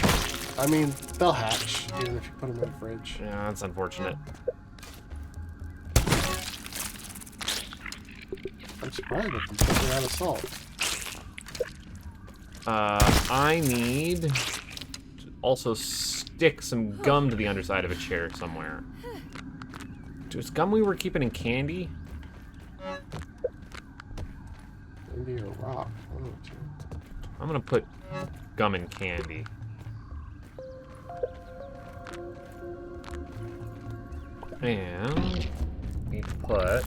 I mean, they'll hatch, even if you put them in the fridge. Yeah, that's unfortunate. I'm surprised they're completely out of salt. I need to also stick some gum to the underside of a chair somewhere. Was gum we were keeping in candy? Maybe a rock. One or two. I'm gonna put gum in candy. And we put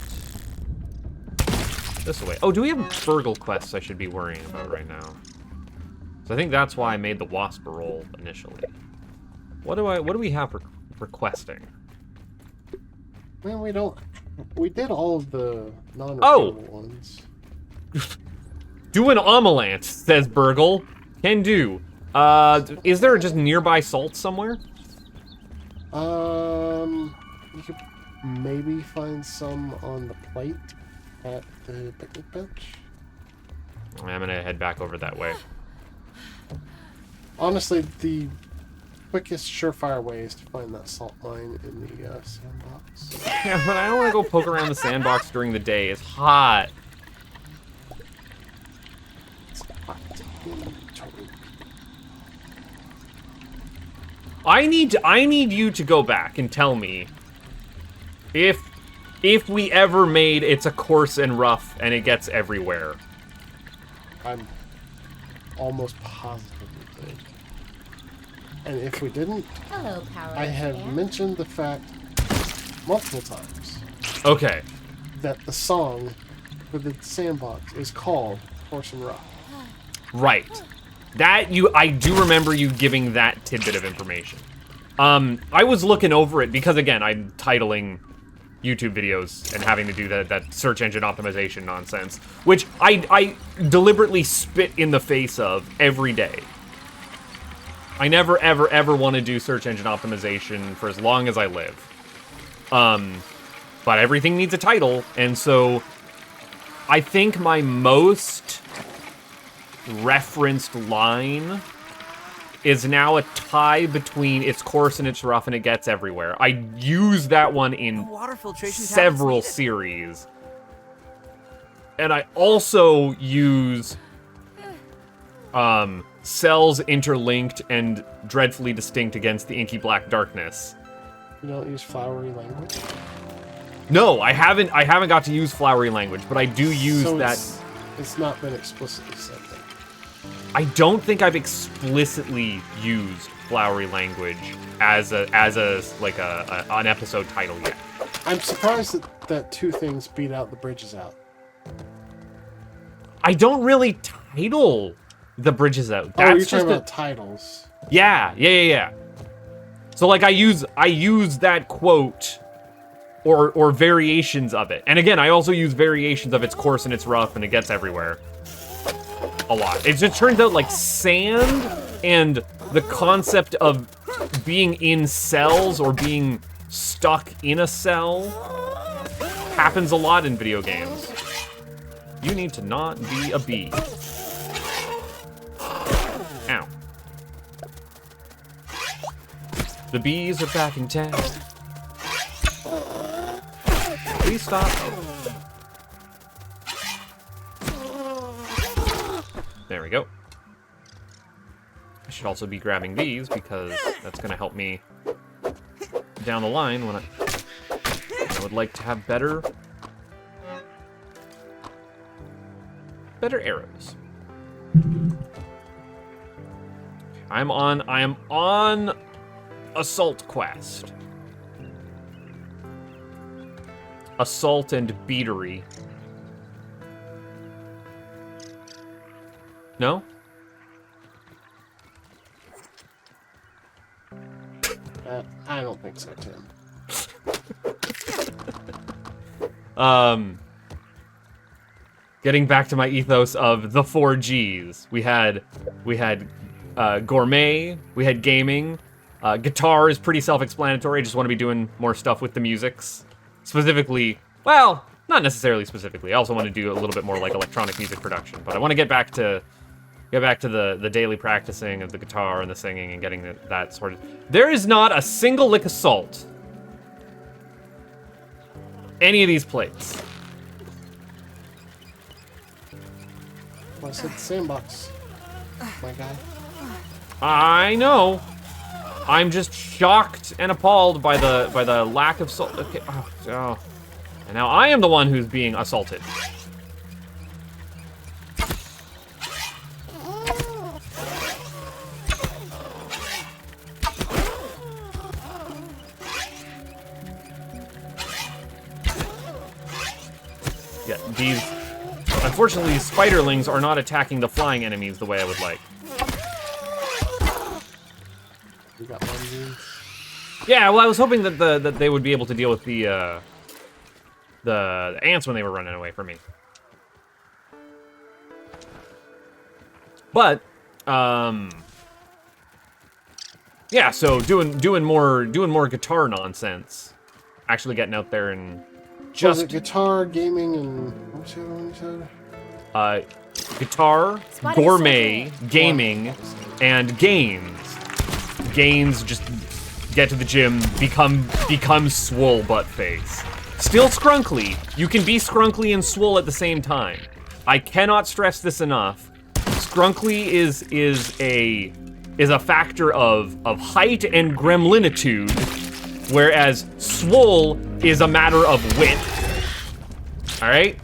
this away. Oh, do we have burgle quests I should be worrying about right now? So I think that's why I made the wasp roll initially. What do we have for questing? Man, we don't. We did all of the non-repeatable ones. Do an omelant, says Burgle. Can do. Is there just nearby salt somewhere? You could maybe find some on the plate at the picnic bench. I'm gonna head back over that way. Honestly, the quickest, surefire way is to find that salt mine in the sandbox. Yeah, but I don't want to go poke around the sandbox during the day. It's hot. It's hot in Torup. I need you to go back and tell me if we ever made It's a Coarse and Rough and it gets everywhere. I'm almost positive we did. And if we didn't, Hello, Power. I have mentioned the fact multiple times Okay. that the song for the sandbox is called Coarse and Rough. Right. I do remember you giving that tidbit of information. I was looking over it because, again, I'm titling YouTube videos and having to do that search engine optimization nonsense, which I deliberately spit in the face of every day. I never, ever, ever want to do search engine optimization for as long as I live. But everything needs a title, and so I think my most referenced line is now a tie between It's Coarse and It's Rough and It Gets Everywhere. I use that one in Water filtration several tablets needed. series. And I also use cells interlinked and dreadfully distinct against the inky black darkness. You don't use flowery language? No, I haven't got to use flowery language, but I do use So that. It's not been explicitly said then. I don't think I've explicitly used flowery language as an episode title yet. I'm surprised that two things beat out the bridges out. I don't really title the bridges out. Oh, you're That's talking just about titles. yeah. So like I use that quote or variations of it. And again, I also use variations of It's Coarse and It's Rough and It Gets Everywhere a lot. It just turns out like sand and the concept of being in cells or being stuck in a cell happens a lot in video games. You need to not be a bee. Ow. The bees are back in town. Please stop. There we go. I should also be grabbing these because that's going to help me down the line when I would like to have better arrows. I am on assault quest. Assault and beatery. No? I don't think so, Tim. Getting back to my ethos of the 4 Gs. We had gourmet, we had gaming. Guitar is pretty self-explanatory. I just want to be doing more stuff with the musics. Specifically, well, not necessarily specifically. I also want to do a little bit more like electronic music production, but I want to get back to the daily practicing of the guitar and the singing and getting that sort of. There is not a single lick of salt. Any of these plates. Well, I said sandbox, my guy. I know. I'm just shocked and appalled by the lack of salt. Okay. Oh. And now I am the one who's being assaulted. Yeah, these... Unfortunately, these spiderlings are not attacking the flying enemies the way I would like. We got one dude. Yeah, well, I was hoping that that they would be able to deal with the ants when they were running away from me. But, yeah, so doing more guitar nonsense. Actually getting out there and Was it just guitar, gaming, and what was the other one you said? guitar, Spotty gourmet, Sunday. gaming, and gains. Gains, just get to the gym, become swole butt face. Still scrunkly. You can be scrunkly and swole at the same time. I cannot stress this enough. Scrunkly is a factor of height and gremlinitude, whereas swole is a matter of width. All right.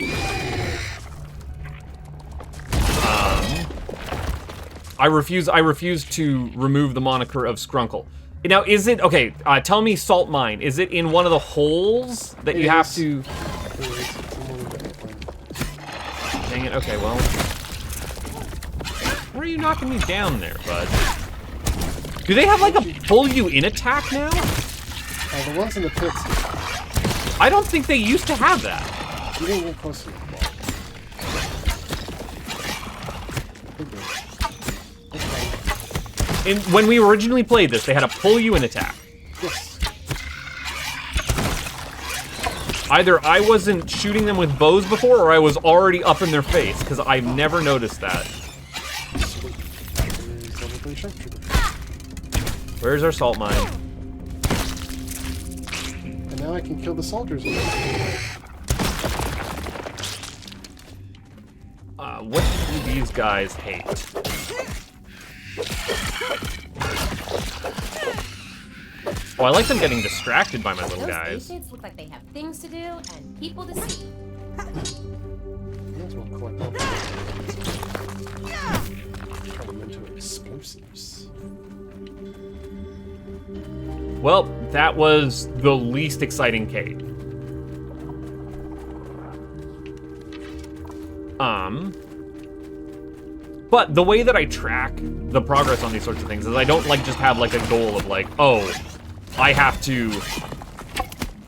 I refuse to remove the moniker of Scrunkle. Now, is it okay? Tell me, Salt Mine. Is it in one of the holes that you have to? Dang it. Okay, well. Where are you knocking me down there, bud? Do they have like a pull you in attack now? The ones in the pits. I don't think they used to have that. You didn't get close enough. When we originally played this, they had a pull you in attack. Yes. Either I wasn't shooting them with bows before, or I was already up in their face, because I've never noticed that. Where's our salt mine? And now I can kill the soldiers with it. What do these guys hate? Oh, I like them getting distracted by my little Those guys. aphids look like they have things to do and people to see. May as well collect all the turn them into explosives. Well, that was the least exciting cave. But the way that I track the progress on these sorts of things is I don't like just have like a goal of like, oh, I have to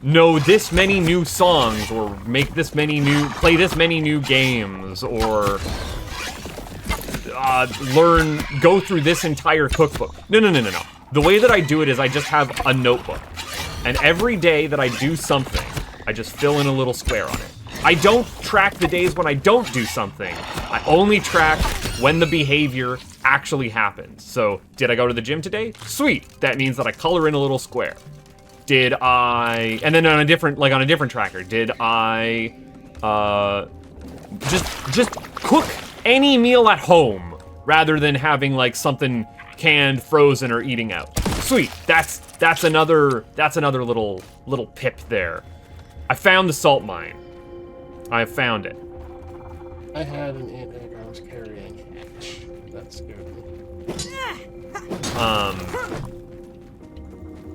know this many new songs or make this many new, play this many new games or go through this entire cookbook. No. The way that I do it is I just have a notebook. And every day that I do something, I just fill in a little square on it. I don't track the days when I don't do something. I only track when the behavior actually happens. So, did I go to the gym today? Sweet. That means that I color in a little square. Did I... And then on a different tracker, did I... just cook any meal at home rather than having like something canned, frozen, or eating out. Sweet. That's another little pip there. I found the salt mine. I found it. I had an ant egg I was carrying. That's good.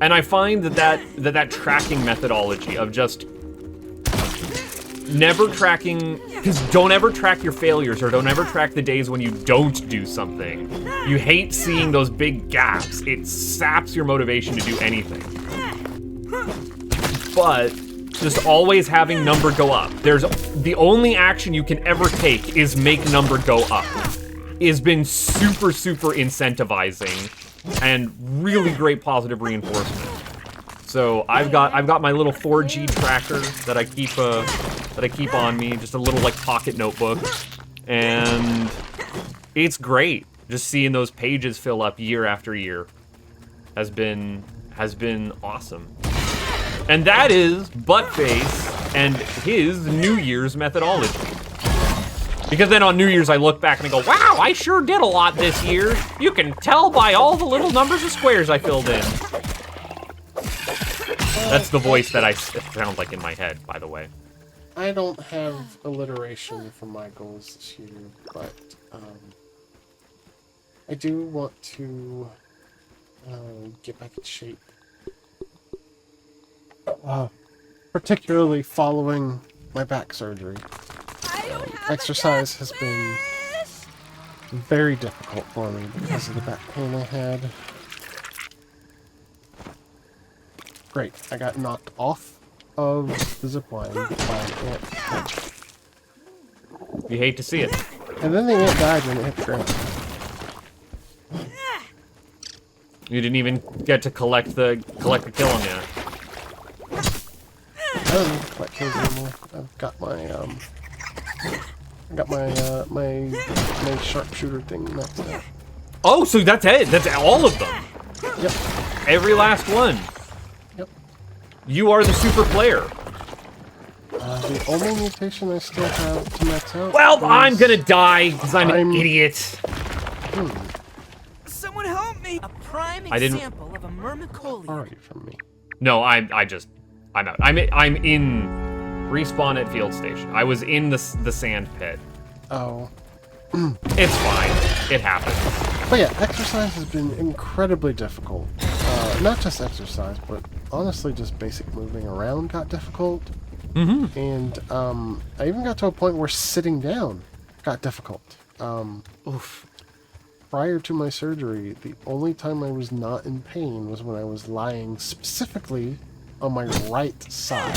And I find that tracking methodology of just never tracking, because don't ever track your failures or don't ever track the days when you don't do something. You hate seeing those big gaps. It saps your motivation to do anything. But just always having number go up. The only action you can ever take is make number go up. Has been super incentivizing and really great positive reinforcement. So I've got my little 4G tracker that I keep on me, just a little like pocket notebook, and it's great. Just seeing those pages fill up year after year has been awesome. And that is Buttface and his New Year's methodology. Because then on New Year's I look back and I go, wow, I sure did a lot this year. You can tell by all the little numbers of squares I filled in. That's the voice that I sound like in my head, by the way. I don't have alliteration for my goals this year, but I do want to get back in shape. Particularly following my back surgery. Exercise has been very difficult for me because of the back pain I had. Great, I got knocked off of the zipline by an ant. You hate to see it. And then the ant died when it hit the ground. You didn't even get to collect the kill on that. I don't need to collect kills anymore. I've got my sharpshooter thing maxed out. Oh, so that's it. That's all of them. Yep. Every last one. Yep. You are the super player. The only mutation I still have to max out. Well, is... I'm gonna die because I'm an idiot. Someone help me! A prime I didn't- example of a myrmecolium. Far away from me. No, I'm out. I'm in respawn at field station. I was in the sand pit. Oh. It's fine. It happens. But yeah, exercise has been incredibly difficult. Not just exercise, but honestly just basic moving around got difficult. Mm-hmm. And I even got to a point where sitting down got difficult. Oof. Prior to my surgery, the only time I was not in pain was when I was lying specifically on my right side.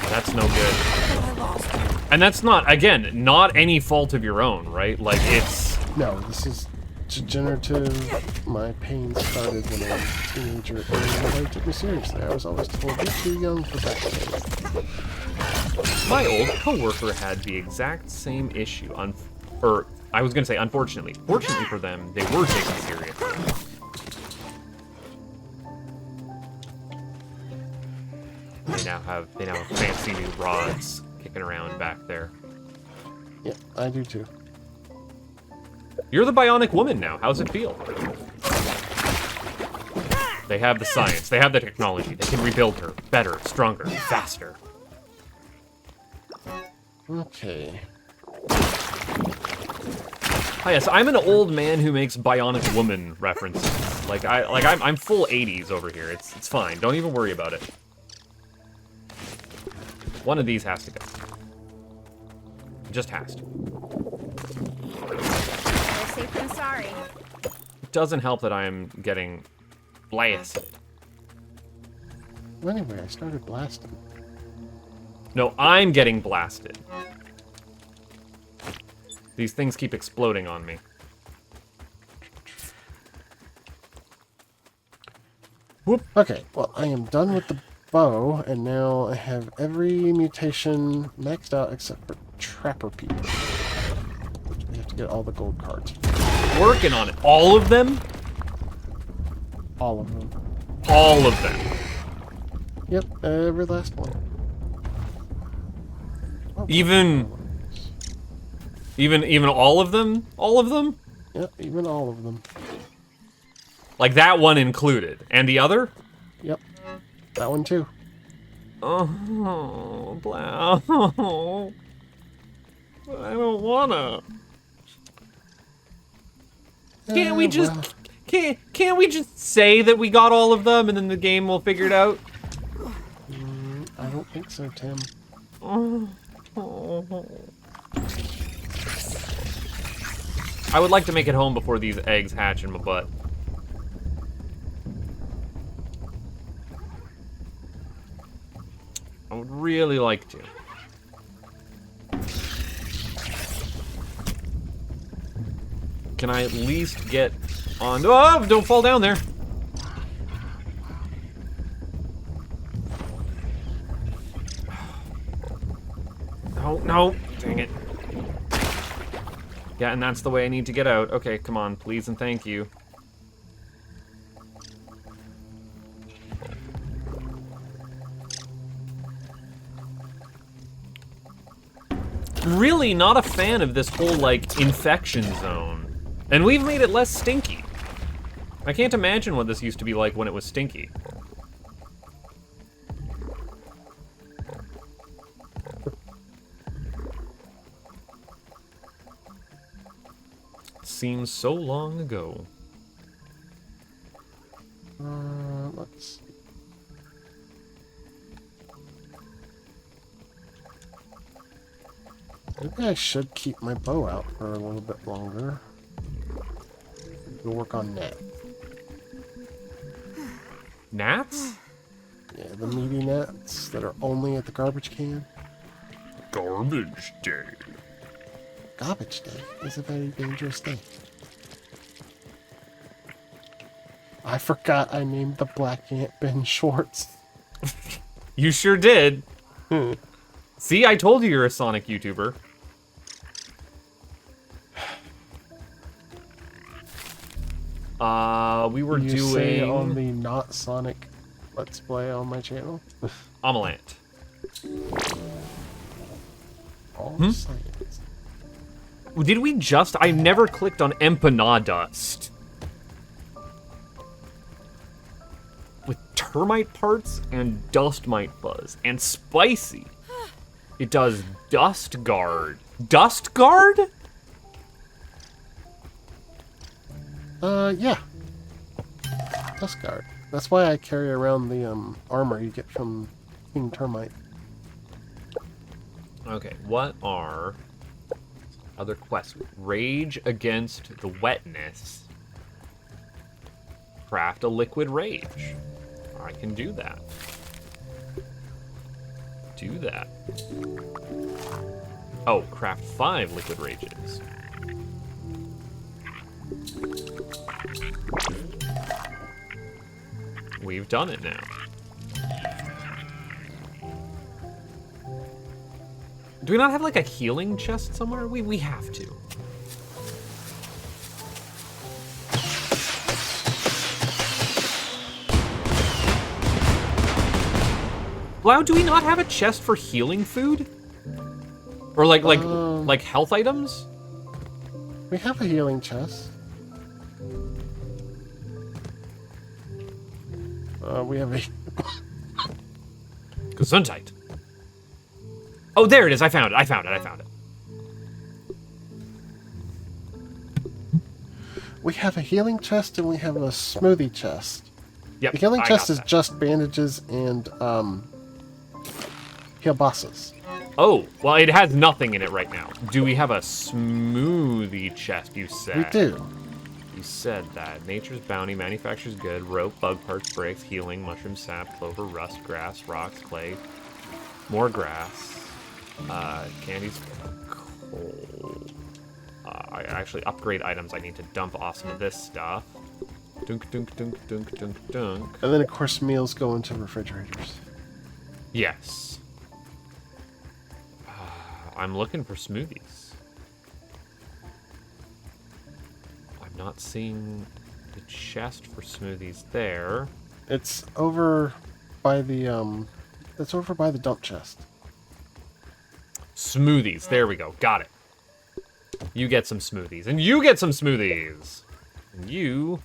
That's no good. And that's not, again, not any fault of your own, right? Like, it's... No, this is degenerative. My pain started when I was a teenager, and nobody took me seriously. I was always told, you're too young for back pain. My old coworker had the exact same issue. I was gonna say, unfortunately. Fortunately for them, they were taken seriously. They now have fancy new rods kicking around back there. Yeah, I do too. You're the bionic woman now. How's it feel? They have the science. They have the technology. They can rebuild her better, stronger, faster. Okay. Oh yes, I'm an old man who makes bionic woman references. I'm full 80s over here. It's fine. Don't even worry about it. One of these has to go. It just has to. Better safe than sorry. It doesn't help that I am getting blasted. Well, anyway, I started blasting. No, I'm getting blasted. These things keep exploding on me. Whoop. Okay, well, I am done with the bow, and now I have every mutation maxed out except for Trapper People. We have to get all the gold cards. Working on it. All of them? All of them. All of them. Yep, every last one. Oh, Even all of them? All of them? Yep, even all of them. Like that one included. And the other? Yep, that one too. Oh, Blau. I don't wanna. Can't we just Well, can't we just say that we got all of them and then the game will figure it out? I don't think so, Tim. I would like to make it home before these eggs hatch in my butt. I would really like to. Can I at least get on? Oh, don't fall down there. No, no, dang it. Yeah, and that's the way I need to get out. Okay, come on, please and thank you. Really not a fan of this whole, like, infection zone. And we've made it less stinky. I can't imagine what this used to be like when it was stinky. Seems so long ago. Let's see. Maybe I should keep my bow out for a little bit longer. We'll work on that. Gnats? Yeah, the meaty gnats that are only at the garbage can. Garbage day. Garbage day is a very dangerous day. I forgot I named the black ant Ben Schwartz. You sure did. See, I told you you're a Sonic YouTuber. We were You say on doing the not Sonic Let's Play on my channel. Omelant. All science. Did we just? I never clicked on empanada dust. With termite parts and dust mite fuzz and spicy. It does dust guard. Dust guard? Yeah. Dust guard. That's why I carry around the armor you get from King Termite. Okay, what are other quests? Rage against the wetness. Craft a liquid rage. I can do that. Do that. Oh, craft 5 liquid rages. We've done it now. Do we not have like a healing chest somewhere? We have to. Blau, do we not have a chest for healing food? Or like health items? We have a healing chest. We have a... Gesundheit. Oh, there it is. I found it. I found it. We have a healing chest and we have a smoothie chest. Yep. The healing I chest got is that. just bandages and heal bosses. Oh, well, it has nothing in it right now. Do we have a smoothie chest, you said? We do. You said that. Nature's bounty, manufactures good, rope, bug parts, bricks, healing, mushroom sap, clover, rust, grass, rocks, clay, more grass, candies, coal. I actually upgrade items. I need to dump off some of this stuff. Dunk, dunk, dunk, dunk, dunk, dunk. And then, of course, meals go into refrigerators. Yes. I'm looking for smoothies. I'm not seeing the chest for smoothies there. It's over by the, it's over by the dump chest. Smoothies. There we go. Got it. You get some smoothies. And you get some smoothies. And you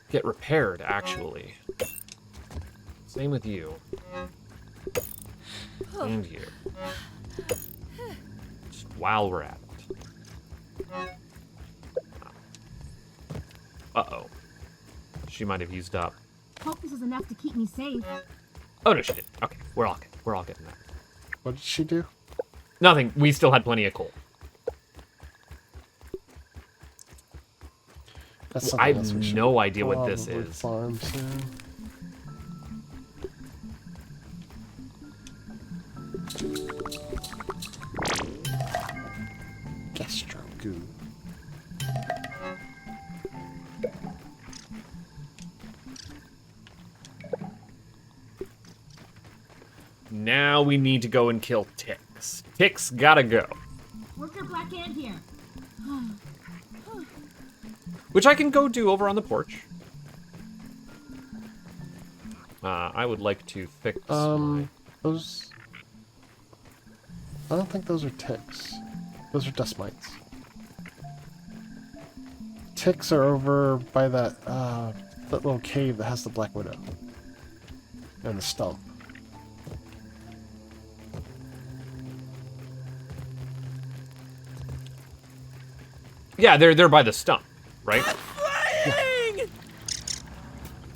get repaired, actually. Same with you. And you. Just while we're at it. Uh-oh. She might have used up. Hope this is enough to keep me safe. Oh, no, she didn't. Okay, we're all getting that. What did she do? Nothing. We still had plenty of coal. That's I something else we have should no idea what this probably is. farm soon. Gastro goo. Now we need to go and kill ticks. Ticks gotta go. Worker Black Ant here. Which I can go do over on the porch. I would like to fix my... Those... I don't think those are ticks. Those are dust mites. Ticks are over by that, that little cave that has the Black Widow. And the stump. Yeah, they're by the stump, right? Flying!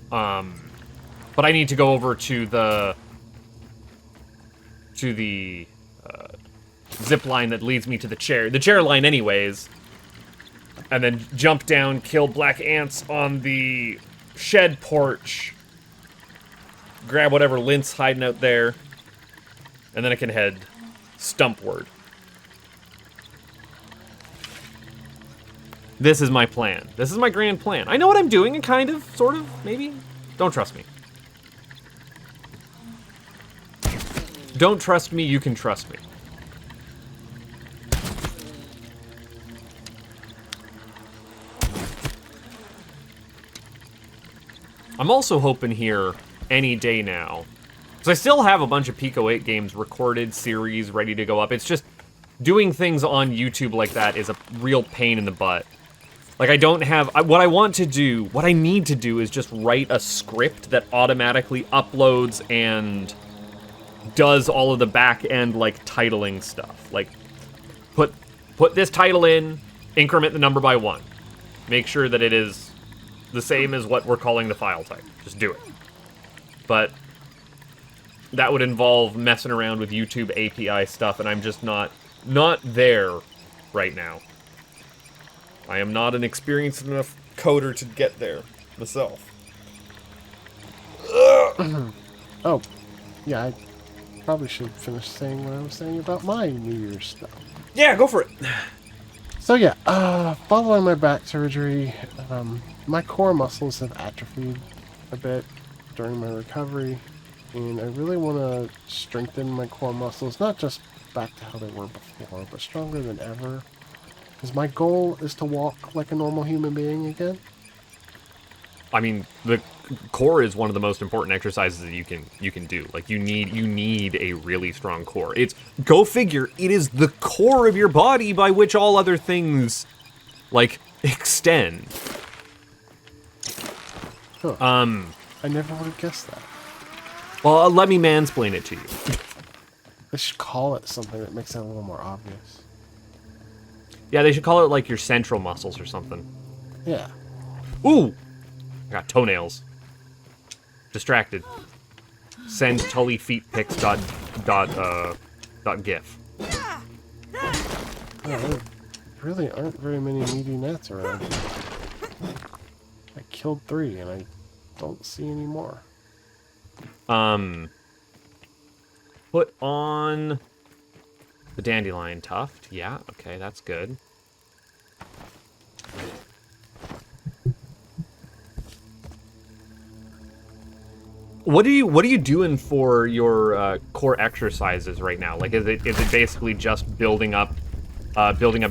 But I need to go over to the zip line that leads me to the chair line anyways, and then jump down, kill black ants on the shed porch, grab whatever lint's hiding out there, and then I can head stumpward. This is my plan. This is my grand plan. I know what I'm doing, kind of, sort of, maybe. Don't trust me. Don't trust me, you can trust me. I'm also hoping here any day now, because I still have a bunch of Pico 8 games recorded, series, ready to go up. It's just doing things on YouTube like that is a real pain in the butt. Like, I don't have... What I want to do, what I need to do is just write a script that automatically uploads and does all of the back-end, like, titling stuff. Like, put this title in, increment the number by 1. Make sure that it is the same as what we're calling the file type. Just do it. But that would involve messing around with YouTube API stuff, and I'm just not there right now. I am not an experienced enough coder to get there myself. Oh, yeah, I probably should finish saying what I was saying about my New Year's stuff. Yeah, go for it. So yeah, following my back surgery, my core muscles have atrophied a bit during my recovery, and I really want to strengthen my core muscles, not just back to how they were before, but stronger than ever. Because my goal is to walk like a normal human being again. I mean, the core is one of the most important exercises that you can do. Like, you need a really strong core. It's, go figure, it is the core of your body by which all other things, like, extend. Huh. I never would have guessed that. Well, let me mansplain it to you. They should call it something that makes it a little more obvious. Yeah, they should call it, like, your central muscles or something. Yeah. Ooh! I got toenails. Distracted. Send Tully feet pics dot gif. Oh, there really aren't very many meaty gnats around here. I killed 3 and I don't see any more. Put on the dandelion tuft. Yeah, okay, that's good. What are you doing for your core exercises right now? Like, is it basically just building up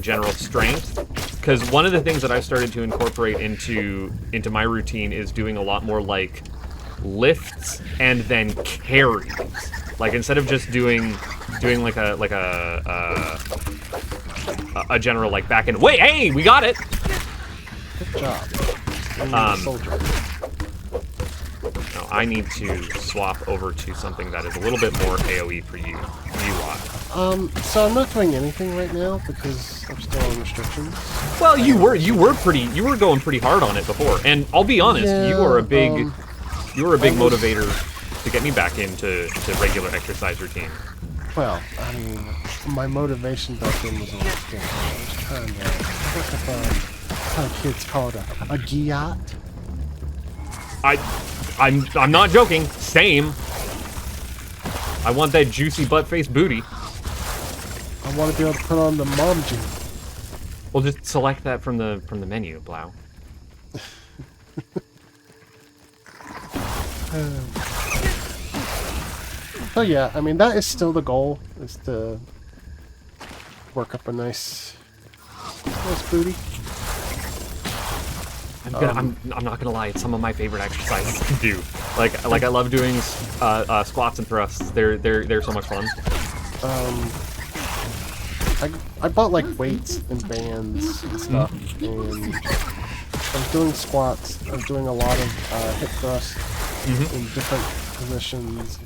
general strength? Because one of the things that I've started to incorporate into my routine is doing a lot more like lifts and then carries. Like, instead of just doing like a general like back end. Wait, hey, we got it. Good job. Soldier. No, I need to swap over to something that is a little bit more AoE for you. So I'm not doing anything right now because I'm still on restrictions. Well, you were going pretty hard on it before, and I'll be honest, Yeah, you were a big motivator to get me back into regular exercise routine. Well, I mean, my motivation back then was a little different. I was trying to work up how kids call it a giat. I'm not joking. Same. I want that juicy butt-face booty. I want to be able to put on the mom jeans. We'll just select that from the menu, Blau. So yeah, I mean, that is still the goal, is to work up a nice booty. I'm not gonna lie, it's some of my favorite exercises to do. Like I love doing squats and thrusts. They're so much fun. I bought like weights and bands and stuff, and I was doing squats. I was doing a lot of hip thrusts in different positions,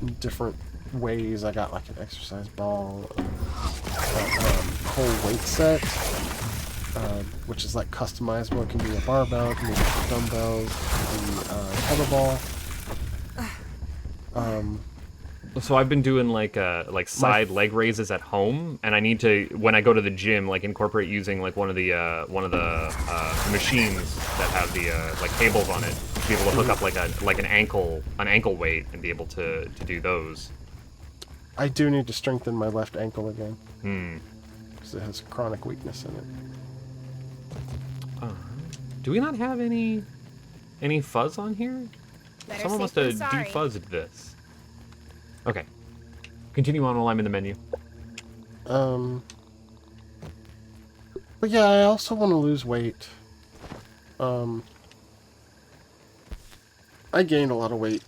in different ways. I got like an exercise ball, a whole weight set. Which is like customizable. It can be a barbell, it can be dumbbells, it can be kettlebell. So I've been doing like side leg raises at home, and I need to, when I go to the gym, like incorporate using like one of the machines that have the like cables on it to be able to hook up like an ankle weight and be able to do those. I do need to strengthen my left ankle again. Hmm. Because it has chronic weakness in it. Do we not have any fuzz on here? Better Someone safe must have than sorry. defuzzed this. Okay. Continue on while I'm in the menu. But yeah, I also want to lose weight. I gained a lot of weight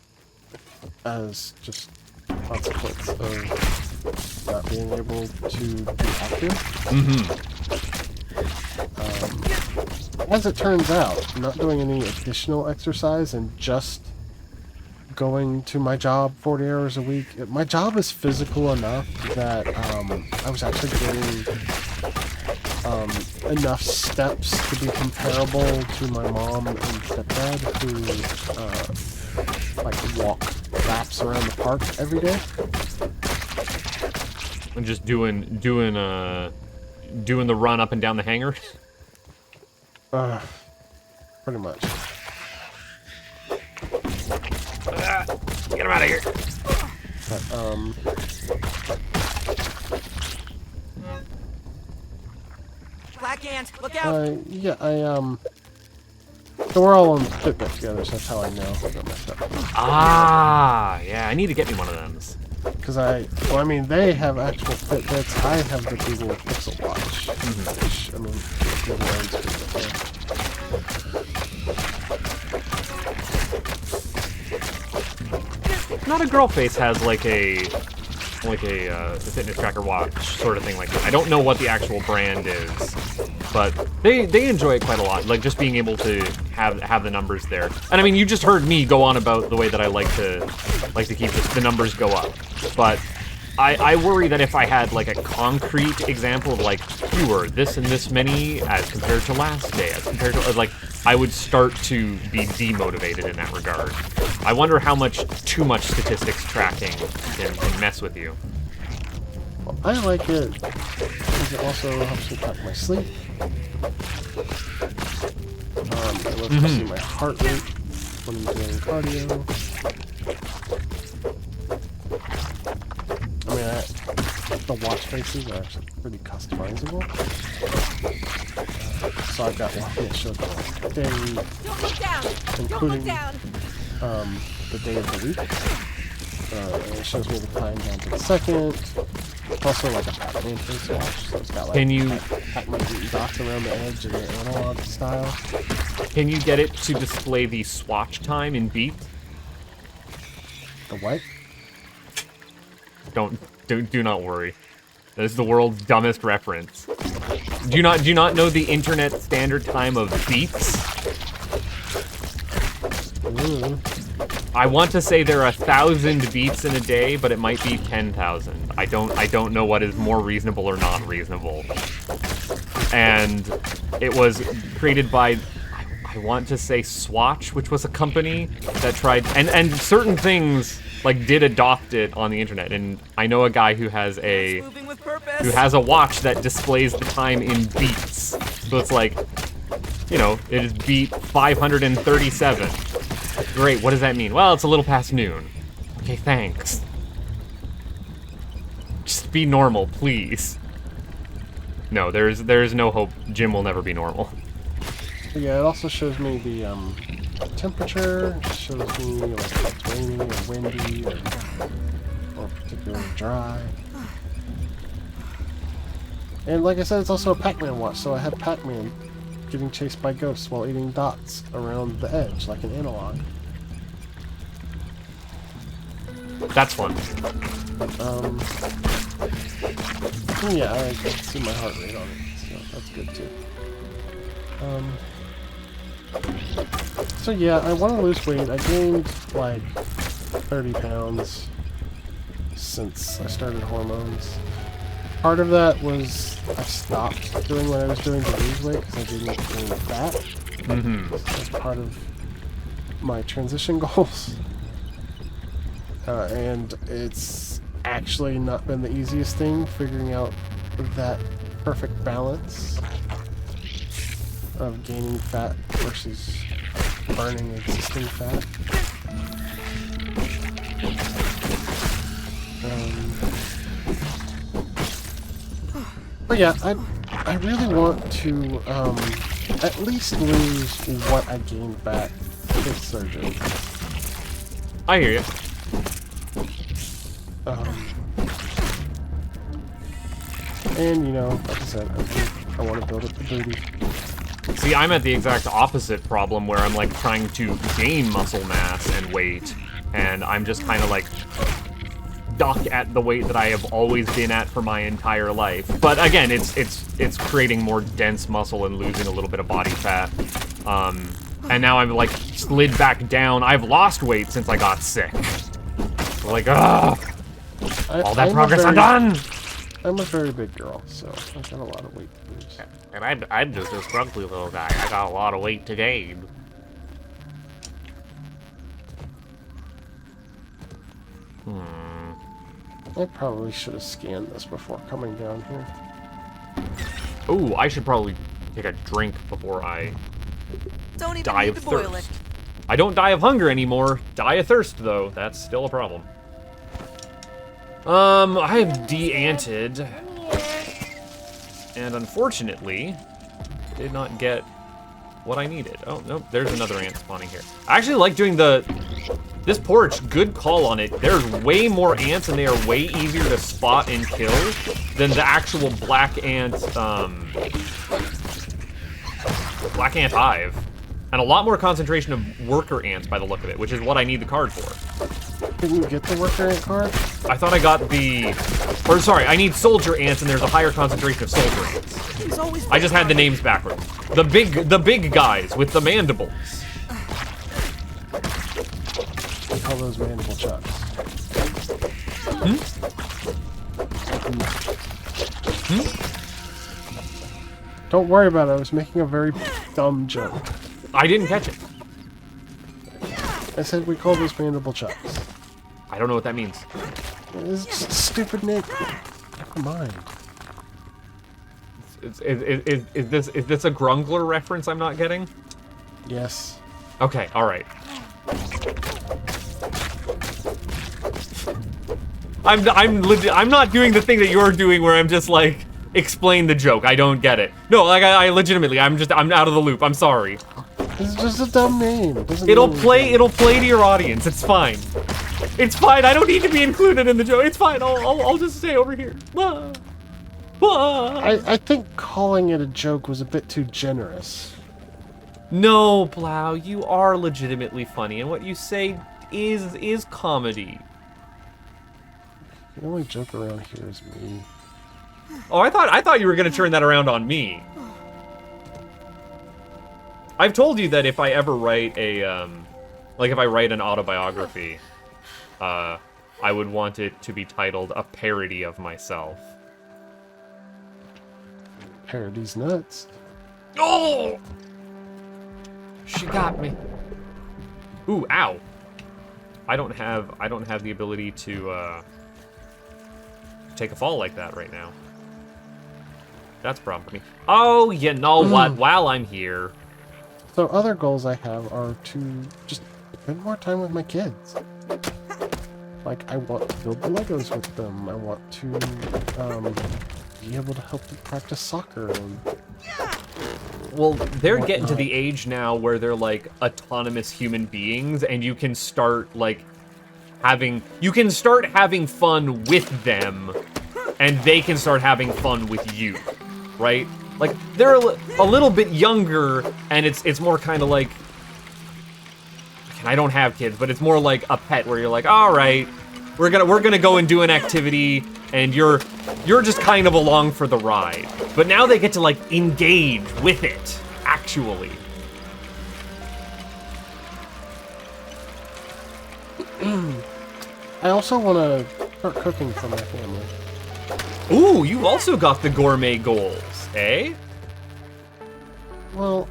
as just a consequence of not being able to be active. As it turns out, not doing any additional exercise and just going to my job 40 hours a week, my job is physical enough that I was actually getting enough steps to be comparable to my mom and stepdad who like walk laps around the park every day. And just doing the run up and down the hangar. Pretty much. Get him out of here. But, Black ant, look out! yeah, so we're all on Fitbit together, so that's how I know I got messed up. Ah, yeah, I need to get me one of them. Because well, I mean, they have actual Fitbits. I have the Google Pixel Watch. Which, I mean, Google owns Fitbit. Not a girl face has like a fitness tracker watch sort of thing like that. I don't know what the actual brand is, but they enjoy it quite a lot. Like just being able to have the numbers there. And I mean, you just heard me go on about the way that I like to keep the numbers go up. But I worry that if I had like a concrete example of like you were this and this many as compared to last day, as compared to like I would start to be demotivated in that regard. I wonder how much too much statistics tracking can mess with you. Well, I like it because it also helps me track my sleep. It lets me see my heart rate when I'm doing cardio. I mean, the watch faces are actually pretty customizable. So I've got one that shows the day, Don't look down! Don't including look down! the day of the week. And it shows me the time down to the second. It's also like a Pac-Man face watch, so it's got like Can you Pac-Man eating dots around the edge in the analog style. can you get it to display the swatch time in beats? The what? Do not worry. That is the world's dumbest reference. Do you not know the internet standard time of beats? I want to say there are 1,000 beats in a day, but it might be 10,000. I don't know what is more reasonable or not reasonable. And it was created by I want to say Swatch, which was a company that tried and certain things like did adopt it on the internet. And I know a guy who has a Moving with purpose! who has a watch that displays the time in beats. So it's like, you know, it is beat 537. Great, what does that mean? Well, it's a little past noon. Okay, thanks. Just be normal, please. No, there's no hope. Jim will never be normal. But yeah, it also shows me the temperature. It shows me like if it's rainy or windy or particularly dry. And like I said, it's also a Pac-Man watch, so I had Pac-Man getting chased by ghosts while eating dots around the edge, like an analog. That's fun. Yeah, I can see my heart rate on it, so that's good too. So yeah, I want to lose weight. I gained like 30 pounds since I started hormones. Part of that was I stopped doing what I was doing to lose weight because I didn't gain fat. That's part of my transition goals. And it's actually not been the easiest thing figuring out that perfect balance of gaining fat versus burning existing fat. But yeah, I really want to at least lose what I gained back with surgery. I hear you. And you know, like I said, I want to build up the booty. See, I'm at the exact opposite problem where I'm like trying to gain muscle mass and weight, and I'm just kind of like stuck at the weight that I have always been at for my entire life. But again, it's creating more dense muscle and losing a little bit of body fat. And now I'm like slid back down. I've lost weight since I got sick. So like, ugh, all that progress undone. I'm a very big girl, so I've got a lot of weight to lose. And I'm just a scrunkly little guy. I got a lot of weight to gain. I probably should have scanned this before coming down here. Ooh, I should probably take a drink before I Don't even die need of to boil thirst. it. I don't die of hunger anymore. Die of thirst, though. That's still a problem. I have de-anted. And unfortunately, did not get what I needed. Oh, nope, there's another ant spawning here. I actually like doing this porch, good call on it. There's way more ants and they are way easier to spot and kill than the actual black ant hive. And a lot more concentration of worker ants by the look of it, which is what I need the card for. Didn't you get the worker ant card? I thought I got I need soldier ants and there's a higher concentration of soldier ants. I just had the names backwards. The big guys with the mandibles. We call those mandible chucks. Don't worry about it, I was making a very dumb joke. I didn't catch it. I said we call those mandible chucks. I don't know what that means. It's just a stupid name. Never mind. Is this a Grungler reference I'm not getting? Yes. Okay, all right. I'm not doing the thing that you're doing where I'm just like explain the joke. I don't get it. No, like I legitimately I'm out of the loop. I'm sorry. It's just a dumb name. It'll play to your audience. It's fine. It's fine. I don't need to be included in the joke. It's fine. I'll just stay over here. I think calling it a joke was a bit too generous. No, Blau, you are legitimately funny, and what you say is comedy. The only joke around here is me. Oh, I thought you were gonna turn that around on me. I've told you that if I ever write if I write an autobiography, I would want it to be titled A Parody of Myself. Parody's nuts. Oh! She got me. Ooh, ow. I don't have the ability to take a fall like that right now. That's probably. Oh, you know what? While I'm here. So other goals I have are to just spend more time with my kids. Like, I want to build the Legos with them. I want to be able to help them practice soccer. And well, they're getting to the age now where they're like autonomous human beings, and you can start like having fun with them, and they can start having fun with you, right? Like they're a little bit younger, and it's more kind of like, I don't have kids, but it's more like a pet where you're like, all right, we're gonna go and do an activity, and you're just kind of along for the ride. But now they get to like engage with it, actually. I also want to start cooking for my family. Ooh, you also got the gourmet goals, eh? Well,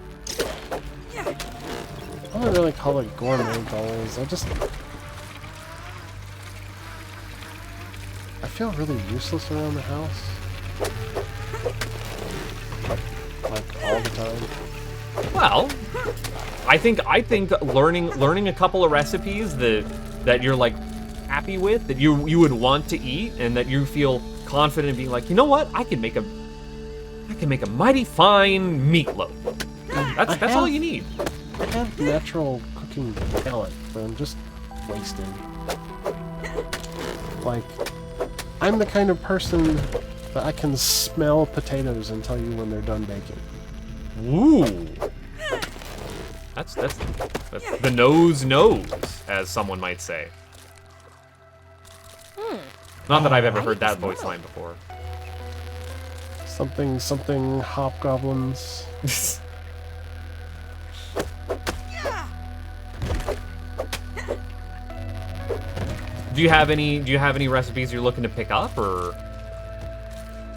I don't really call it gourmet goals. feel really useless around the house. Like all the time. Well, I think learning a couple of recipes that you're like happy with, that you would want to eat, and that you feel confident in being like, you know what, I can make a mighty fine meatloaf. That's all you need. I have natural cooking talent, but I'm just wasting. Like, I'm the kind of person that I can smell potatoes and tell you when they're done baking. Ooh. That's the nose knows, as someone might say. Not that I've ever heard that voice line before. Something hobgoblins. Do you have any recipes you're looking to pick up, or?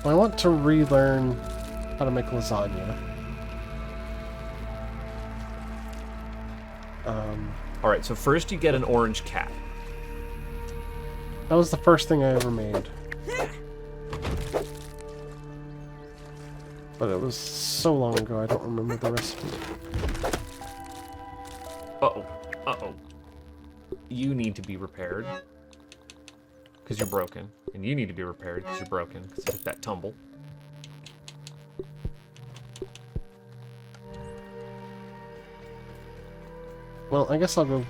I want to relearn how to make lasagna. All right, so first you get an orange cat. That was the first thing I ever made. But it was so long ago, I don't remember the recipe. Uh-oh. You need to be repaired. Because you're broken. And you need to be repaired because you're broken. Because you took that tumble. Well, I guess I'll go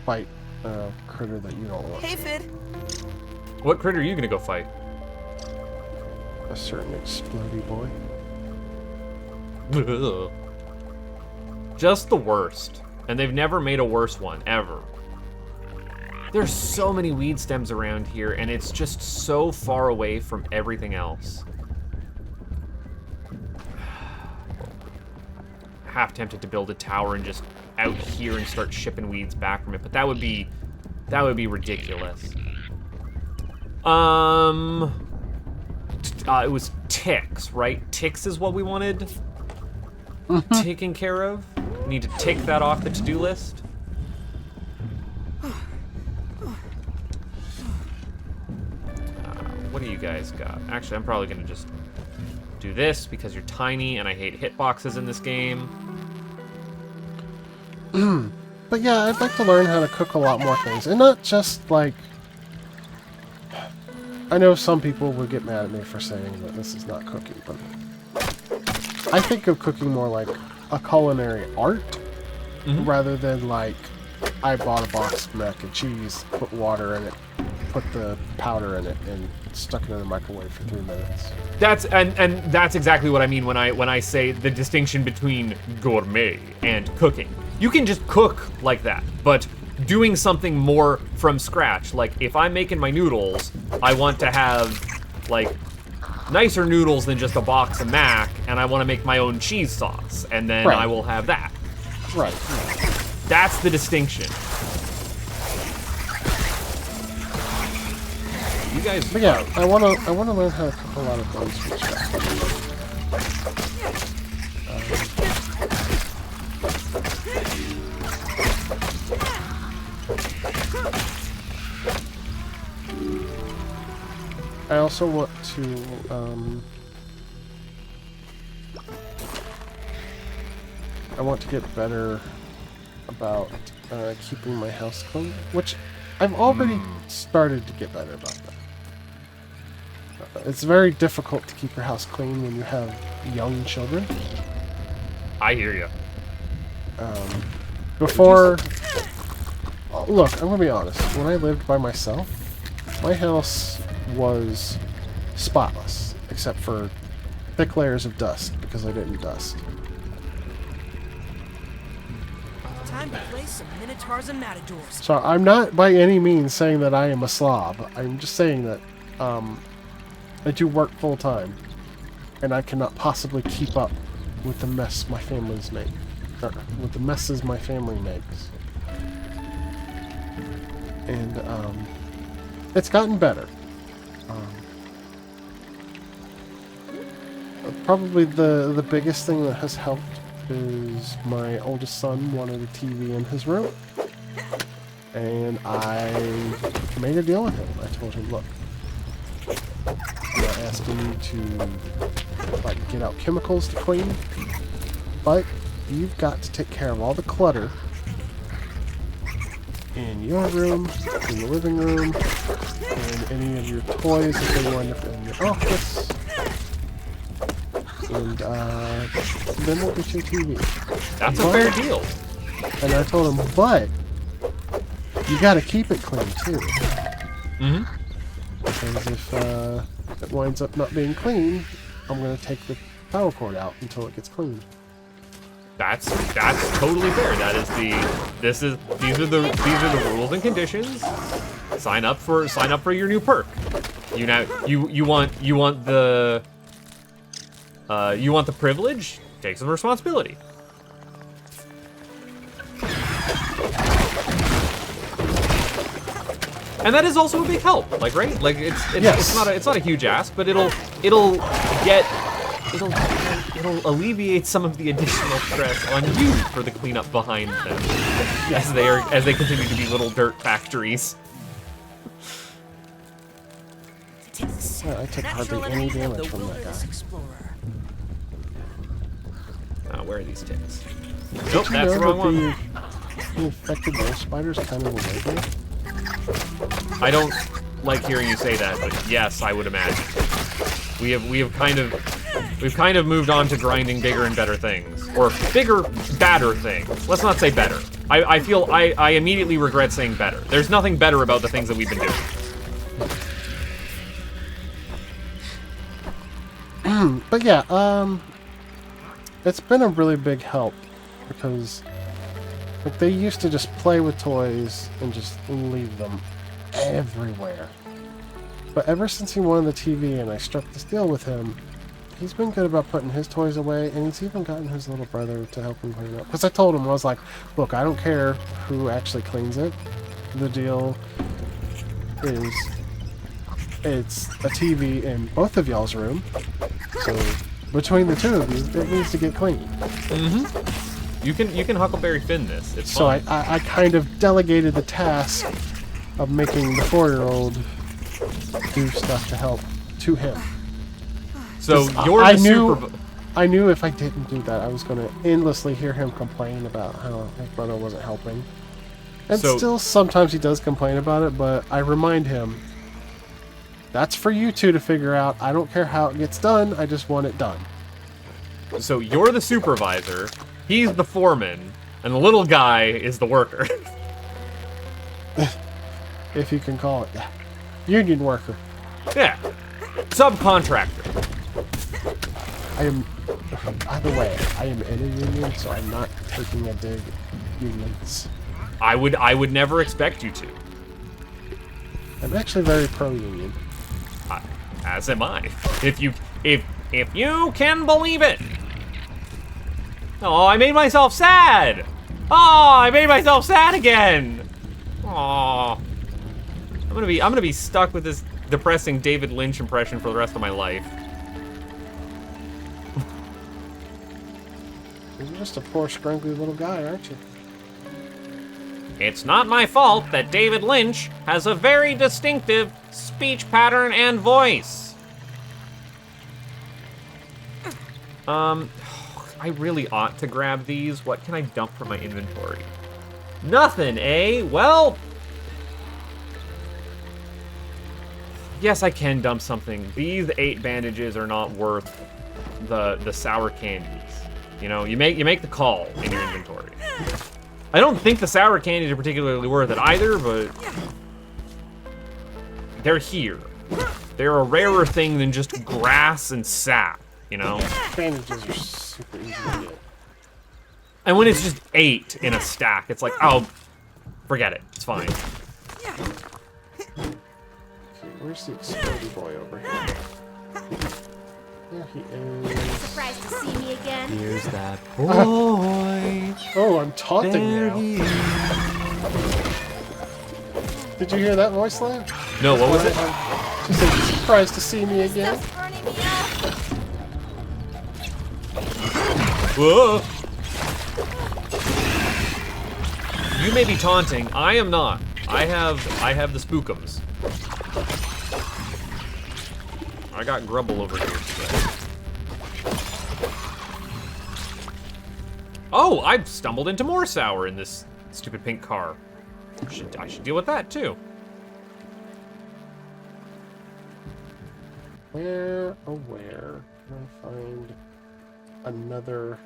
fight a critter that you don't want. Hey, Fid. What critter are you going to go fight? A certain explodey boy. Ugh. Just the worst. And they've never made a worse one, ever. There's so many weed stems around here, and it's just so far away from everything else. Half tempted to build a tower and just out here and start shipping weeds back from it, but that would be ridiculous. It was ticks, right? Ticks is what we wanted taken care of. We need to tick that off the to-do list. What do you guys got? Actually, I'm probably gonna just do this because you're tiny and I hate hitboxes in this game. But yeah, I'd like to learn how to cook a lot more things. And not just like... I know some people would get mad at me for saying that this is not cooking, but... I think of cooking more like a culinary art, rather than like, I bought a box of mac and cheese, put water in it, put the powder in it, and stuck it in the microwave for 3 minutes. That's exactly what I mean when I say the distinction between gourmet and cooking. You can just cook like that, but doing something more from scratch, like if I'm making my noodles, I want to have like nicer noodles than just a box of mac, and I want to make my own cheese sauce, and then I will have that. Right. That's the distinction. You guys. But yeah, I wanna learn how to cook a lot of things from scratch. I also want to get better about keeping my house clean, which I've already started to get better about that. It's very difficult to keep your house clean when you have young children. I hear you. Before... Look, I'm going to be honest. When I lived by myself, my house was spotless, except for thick layers of dust, because I didn't dust. Time to play some Minotaurs and Matadors. So I'm not by any means saying that I am a slob. I'm just saying that I do work full time, and I cannot possibly keep up with the mess my family's make, with the messes my family makes. And it's gotten better. Probably the biggest thing that has helped is my oldest son wanted a TV in his room. And I made a deal with him. I told him, look, I'm not asking you to like get out chemicals to clean, but you've got to take care of all the clutter in your room, in the living room, and any of your toys if they wind up in your office. And then we'll get you a TV. That's a fair deal. And I told him, but you got to keep it clean too. Mm-hmm. Because if it winds up not being clean, I'm going to take the power cord out until it gets clean. That's totally fair. That is these are the rules and conditions. Sign up for your new perk. You want the privilege? Take some responsibility. And that is also a big help, like, right? Like it's not a huge ask, but it'll alleviate some of the additional stress on you for the cleanup behind them, as they continue to be little dirt factories. Yeah, I took hardly any damage from that guy. Where are these ticks? Did Nope, you that's know the wrong one. The infected wolf spider's kind of illegal? I don't like hearing you say that, but yes, I would imagine. We've kind of moved on to grinding bigger and better things, or bigger, badder things. Let's not say better. I feel I immediately regret saying better. There's nothing better about the things that we've been doing. But yeah, it's been a really big help because like they used to just play with toys and just leave them everywhere. But ever since he won the TV and I struck this deal with him, he's been good about putting his toys away, and he's even gotten his little brother to help him clean up. Because I told him, I was like, look, I don't care who actually cleans it. The deal is it's a TV in both of y'all's room. So between the two of you, it needs to get clean. Mm-hmm. You can Huckleberry Finn this. It's so fine. I kind of delegated the task of making the 4-year-old do stuff to help to him. So you're the I knew if I didn't do that, I was going to endlessly hear him complain about how his brother wasn't helping. And still, sometimes he does complain about it, but I remind him, that's for you two to figure out. I don't care how it gets done. I just want it done. So you're the supervisor, he's the foreman, and the little guy is the worker. If you can call it that. Union worker. Yeah. Subcontractor. I am, by the way, I am in a union, so I'm not taking a dig at unions. I would never expect you to. I'm actually very pro-union. As am I. If you can believe it. Oh, I made myself sad. Oh, I made myself sad again. Oh. I'm gonna be stuck with this depressing David Lynch impression for the rest of my life. You're just a poor, scrunkly little guy, aren't you? It's not my fault that David Lynch has a very distinctive speech pattern and voice. I really ought to grab these. What can I dump from my inventory? Nothing, eh? Well, yes, I can dump something. These 8 bandages are not worth the sour candies. You know, you make the call in your inventory. I don't think the sour candies are particularly worth it either, but they're here. They're a rarer thing than just grass and sap, you know? Bandages are super easy to get. And when it's just 8 in a stack, it's like, oh, forget it. It's fine. Okay, where's the explodey boy over here? There he is. Surprised to see me again? Here's that boy. Oh, I'm taunting now. Did you hear that voice line? No, what was it? She said, surprised to see me again. Stuff's burning me up. Whoa. You may be taunting. I am not. I have the spookums. I got grubble over here today. Oh, I've stumbled into more sour in this stupid pink car. I should deal with that too. Where, oh where, can I find another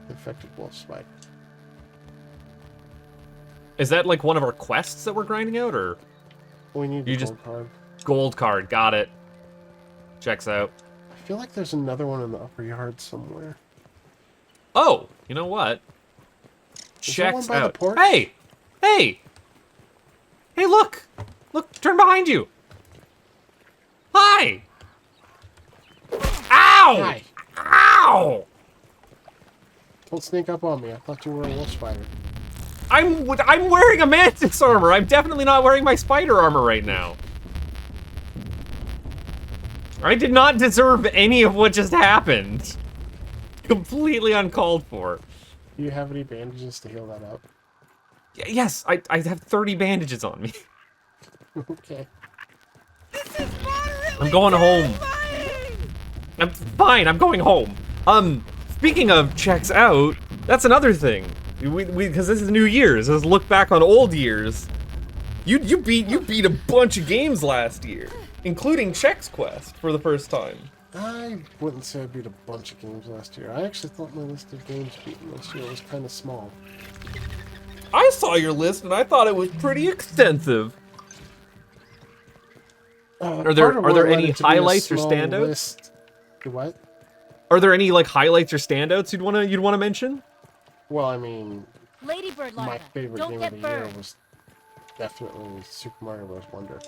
infected wolf spider? Is that like one of our quests that we're grinding out, or? We need the You gold just- card. Gold card, got it. Checks out. I feel like there's another one in the upper yard somewhere. Oh, you know what? Is there one Checks by the out. porch? Hey! Hey! Hey, look! Look, turn behind you! Hi! Ow! Hi. Ow! Don't sneak up on me. I thought you were a wolf spider. I'm wearing a mantis armor. I'm definitely not wearing my spider armor right now. I did not deserve any of what just happened. Completely uncalled for. Do you have any bandages to heal that up? Yes, I have 30 bandages on me. Okay. I'm going home. I'm fine. I'm going home. Speaking of checks out, that's another thing. Because this is New Year's. Let's look back on old years. You beat a bunch of games last year, including Chex Quest for the first time. I wouldn't say I beat a bunch of games last year. I actually thought my list of games beaten this year was kind of small. I saw your list and I thought it was pretty extensive. Are there Part of what any led it to be a highlights or small standouts? list- What? Are there any like highlights or standouts you'd wanna mention? Well, I mean, Ladybird my larva. favorite Don't game get of the year burned. was definitely Super Mario Bros. Wonder.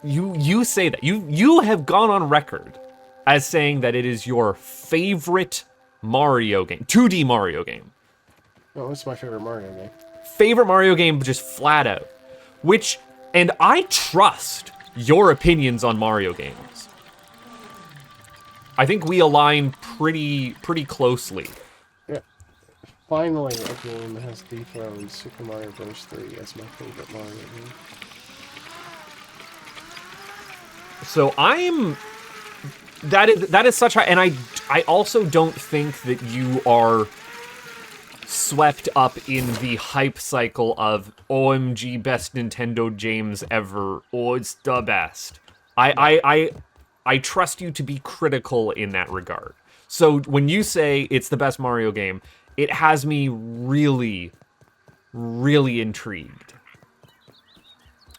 You say that. You have gone on record as saying that it is your favorite Mario game, 2D Mario game. No, it's my favorite Mario game. Favorite Mario game just flat out. And I trust your opinions on Mario games. I think we align pretty closely. Yeah. Finally, a game has dethroned Super Mario Bros. 3 as my favorite Mario game. So that is such a, and I also don't think that you are swept up in the hype cycle of OMG best Nintendo games ever. Oh, it's the best. I trust you to be critical in that regard. So when you say it's the best Mario game, it has me really, really intrigued.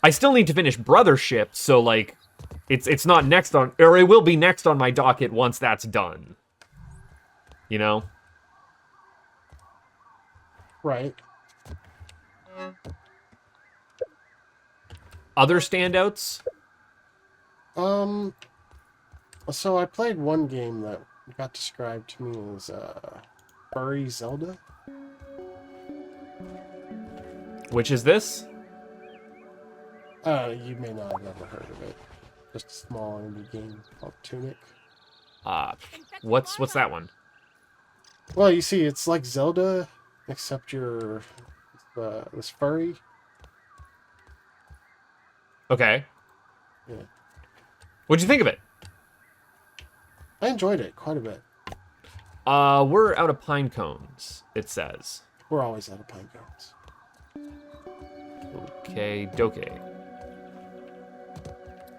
I still need to finish Brothership, so like, it's not next on, or it will be next on my docket once that's done. You know? Right. Other standouts? So I played one game that got described to me as furry Zelda. Which is this? You may not have ever heard of it. Just a small indie game called Tunic. What's that one? Well, you see, it's like Zelda, except you're this furry. Okay. Yeah. What'd you think of it? I enjoyed it quite a bit. We're out of pine cones, it says. We're always out of pine cones. Okay, doke.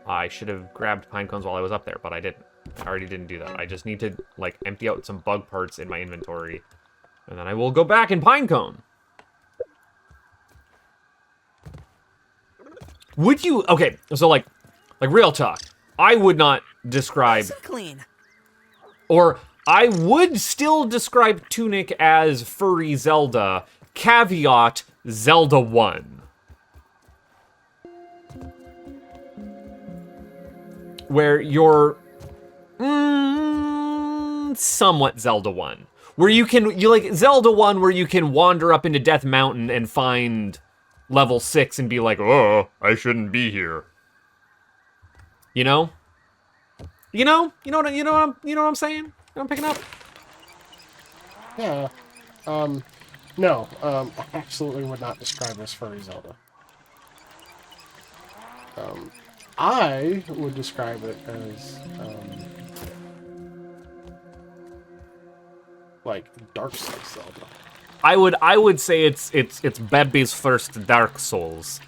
I should have grabbed pine cones while I was up there, but I didn't. I already didn't do that. I just need to, like, empty out some bug parts in my inventory, and then I will go back in pine cone. Would you, okay, so like real talk, I would not describe, Nice and clean. or I would still describe Tunic as furry Zelda, caveat Zelda 1. Where you're somewhat Zelda 1. Where you like Zelda 1 where you can wander up into Death Mountain and find level 6 and be like, oh, I shouldn't be here. You know? You know what I'm saying? You know what I'm picking up? Yeah. No, I absolutely would not describe this furry Zelda. I would describe it as like Dark Souls Zelda. I would say it's Bebby's first Dark Souls.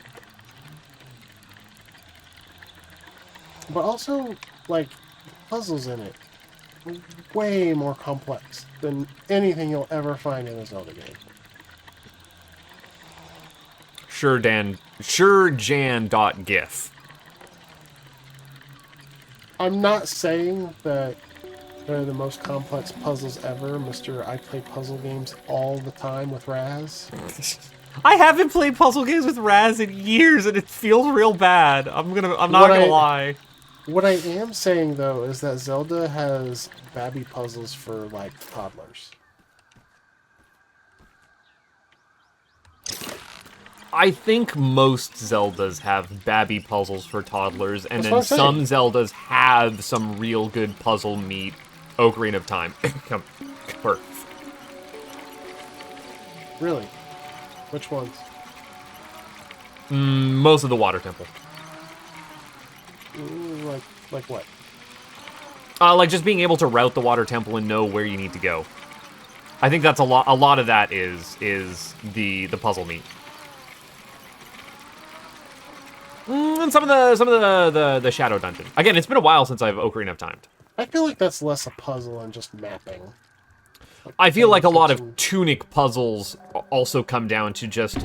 But also, like, puzzles in it way more complex than anything you'll ever find in a Zelda game. SureJan.gif. I'm not saying that they're the most complex puzzles ever, Mr. I play puzzle games all the time with Raz. I haven't played puzzle games with Raz in years, and it feels real bad. I'm not gonna lie. What I am saying, though, is that Zelda has babby puzzles for, like, toddlers. I think most Zeldas have babby puzzles for toddlers, and That's then what I'm some Zeldas have some real good puzzle meat. Ocarina of Time. Birth. Really? Which ones? Most of the Water Temple. Like what? Like just being able to route the Water Temple and know where you need to go. I think that's a lot. A lot of that is the puzzle meat. And some of the Shadow Dungeon. Again, it's been a while since I've Ocarina of Time. I feel like that's less a puzzle and just mapping. I feel like a lot of Tunic puzzles also come down to just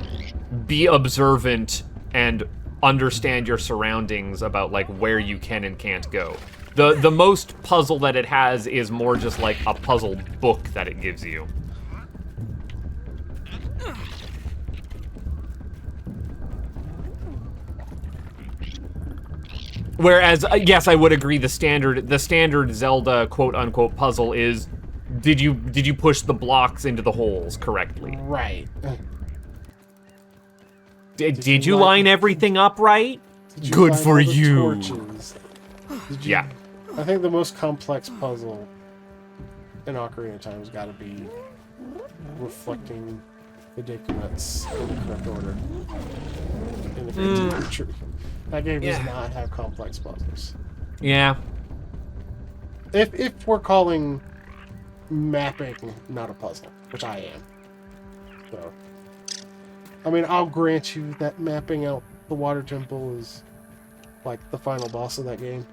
be observant and understand your surroundings about like where you can and can't go. The most puzzle that it has is more just like a puzzle book that it gives you. Whereas, yes, I would agree. The standard Zelda quote unquote puzzle is, did you push the blocks into the holes correctly? Right. Did you line everything up right? Good for you. Yeah. I think the most complex puzzle in Ocarina of Time has got to be reflecting the Deku Nuts in the correct order in the Great Tree. That game does not have complex puzzles. Yeah. If we're calling mapping not a puzzle, which I am. So, I mean, I'll grant you that mapping out the Water Temple is like the final boss of that game.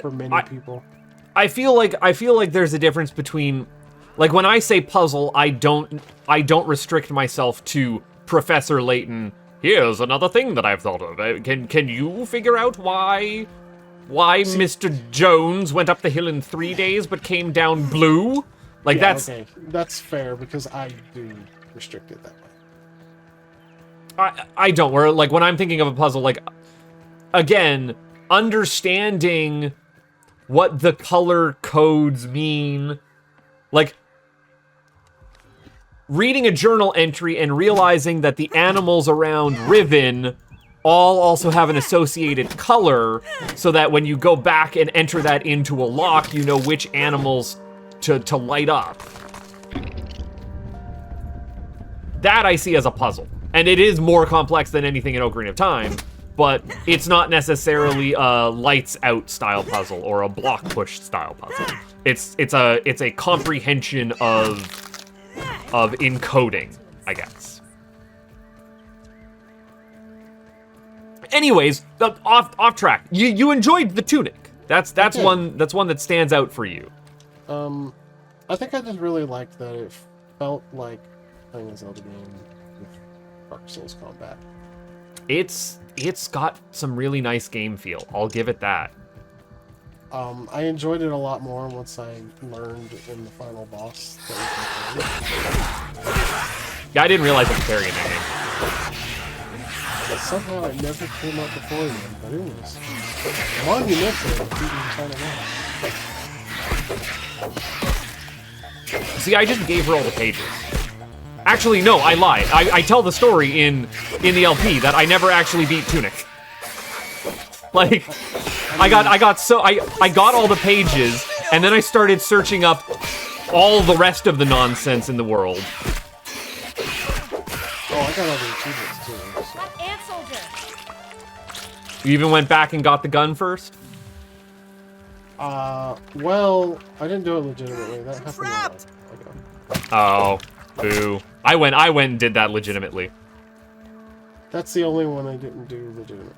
For many people. I feel like there's a difference between, like, when I say puzzle, I don't restrict myself to Professor Layton. Here's another thing that I've thought of. Can you figure out why Mr. Jones went up the hill in 3 days but came down blue? Like, yeah, that's... Okay. That's fair, because I do restrict it that way. I don't. Where, like, when I'm thinking of a puzzle, like, again, understanding what the color codes mean, like, reading a journal entry and realizing that the animals around Riven all also have an associated color, so that when you go back and enter that into a lock, you know which animals to light up. That I see as a puzzle. And it is more complex than anything in Ocarina of Time, but it's not necessarily a lights out style puzzle or a block push style puzzle. It's a comprehension of encoding, I guess. Anyways, off track. You enjoyed the Tunic. That's one that stands out for you. I think I just really liked that it felt like playing a Zelda game with Dark Souls combat. It's got some really nice game feel. I'll give it that. I enjoyed it a lot more once I learned in the final boss that you can play. Yeah, I didn't realize it was parry in that game. But somehow it never came up before then, but it was monumental beating final boss. See, I just gave her all the pages. Actually, no, I lied. I tell the story in the LP that I never actually beat Tunic. Like, I got all the pages, and then I started searching up all the rest of the nonsense in the world. Oh, I got all the achievements too. So. Got ant soldier. You even went back and got the gun first? Well, I didn't do it legitimately. That happened Trapped! a while ago. Oh, boo. I went and did that legitimately. That's the only one I didn't do legitimately.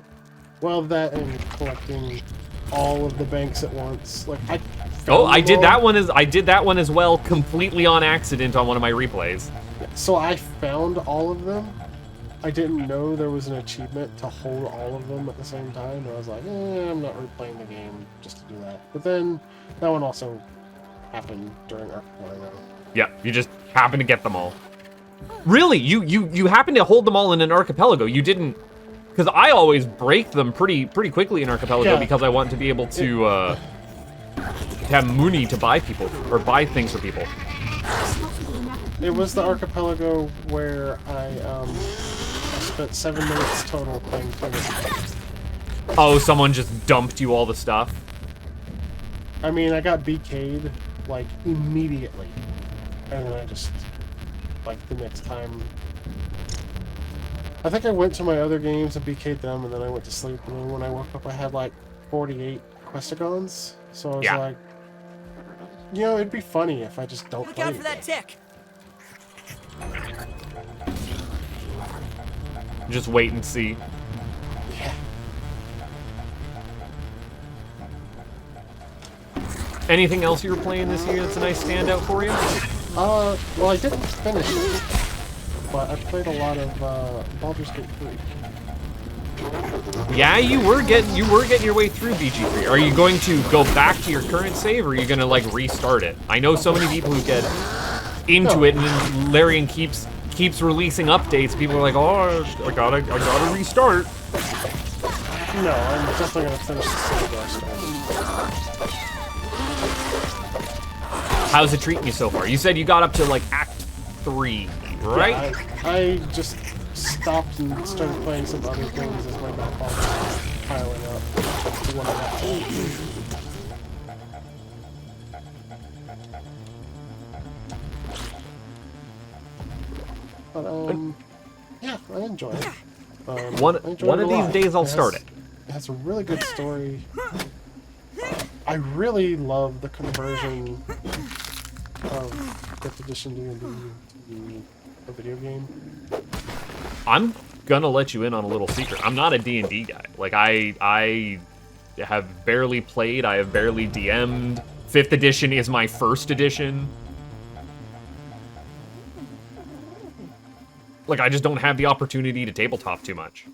Well, that and collecting all of the banks at once. Like I did that one as well, completely on accident on one of my replays. So I found all of them. I didn't know there was an achievement to hold all of them at the same time. And I was like, I'm not replaying the game just to do that. But then that one also happened during Archipelago. Yeah, you just happened to get them all. Really? You happened to hold them all in an archipelago. You didn't, because I always break them pretty quickly in archipelago Yeah. because I want to be able to have money to buy people or buy things for people. It was the Archipelago where I spent 7 minutes total playing tennis. Oh, someone just dumped you all the stuff. I mean, I got BK'd like immediately, and then I just like the next time. I think I went to my other games and BK'd them, and then I went to sleep. And then when I woke up, I had like 48 Questagons. So I was Yeah. like, you know, it'd be funny if I just don't Look play out for that anything. tick. Just wait and see. Yeah. Anything else you were playing this year that's a nice standout for you? Well, I didn't finish it, but I played a lot of Baldur's Gate 3. Yeah, you were getting your way through BG3. Are you going to go back to your current save, or are you going to like restart it? I know so many people who get into it, and then Larian keeps releasing updates. People are like, "Oh, I gotta restart." No, I'm definitely gonna finish the save that I started. How's it treating you so far? You said you got up to like Act 3, right? Yeah, I just stopped and started playing some other things as my backlog was piling up to what I got to. But yeah, I enjoy it. One I enjoy of it a these lot. days I'll start it. It has a really good story. I really love the conversion of 5th edition D&D to a video game. I'm gonna let you in on a little secret. I'm not a D&D guy. Like I have barely played. I have barely DM'd. 5th edition is my first edition. Like I just don't have the opportunity to tabletop too much.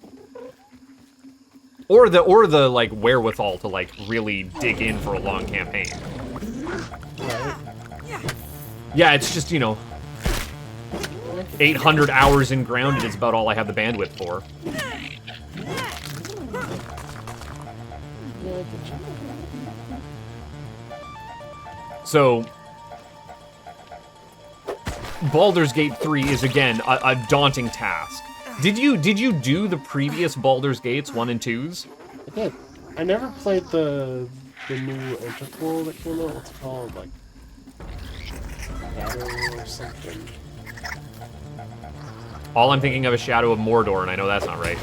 Or the like wherewithal to like really dig in for a long campaign. Right? Yeah, it's just, 800 hours in Grounded is about all I have the bandwidth for. Yeah, I get you. So, Baldur's Gate 3 is again a daunting task. Did you do the previous Baldur's Gates 1 and 2s? I did. I never played the new interquel that came out. What's it called? Like Shadow or something. All I'm thinking of is Shadow of Mordor, and I know that's not right.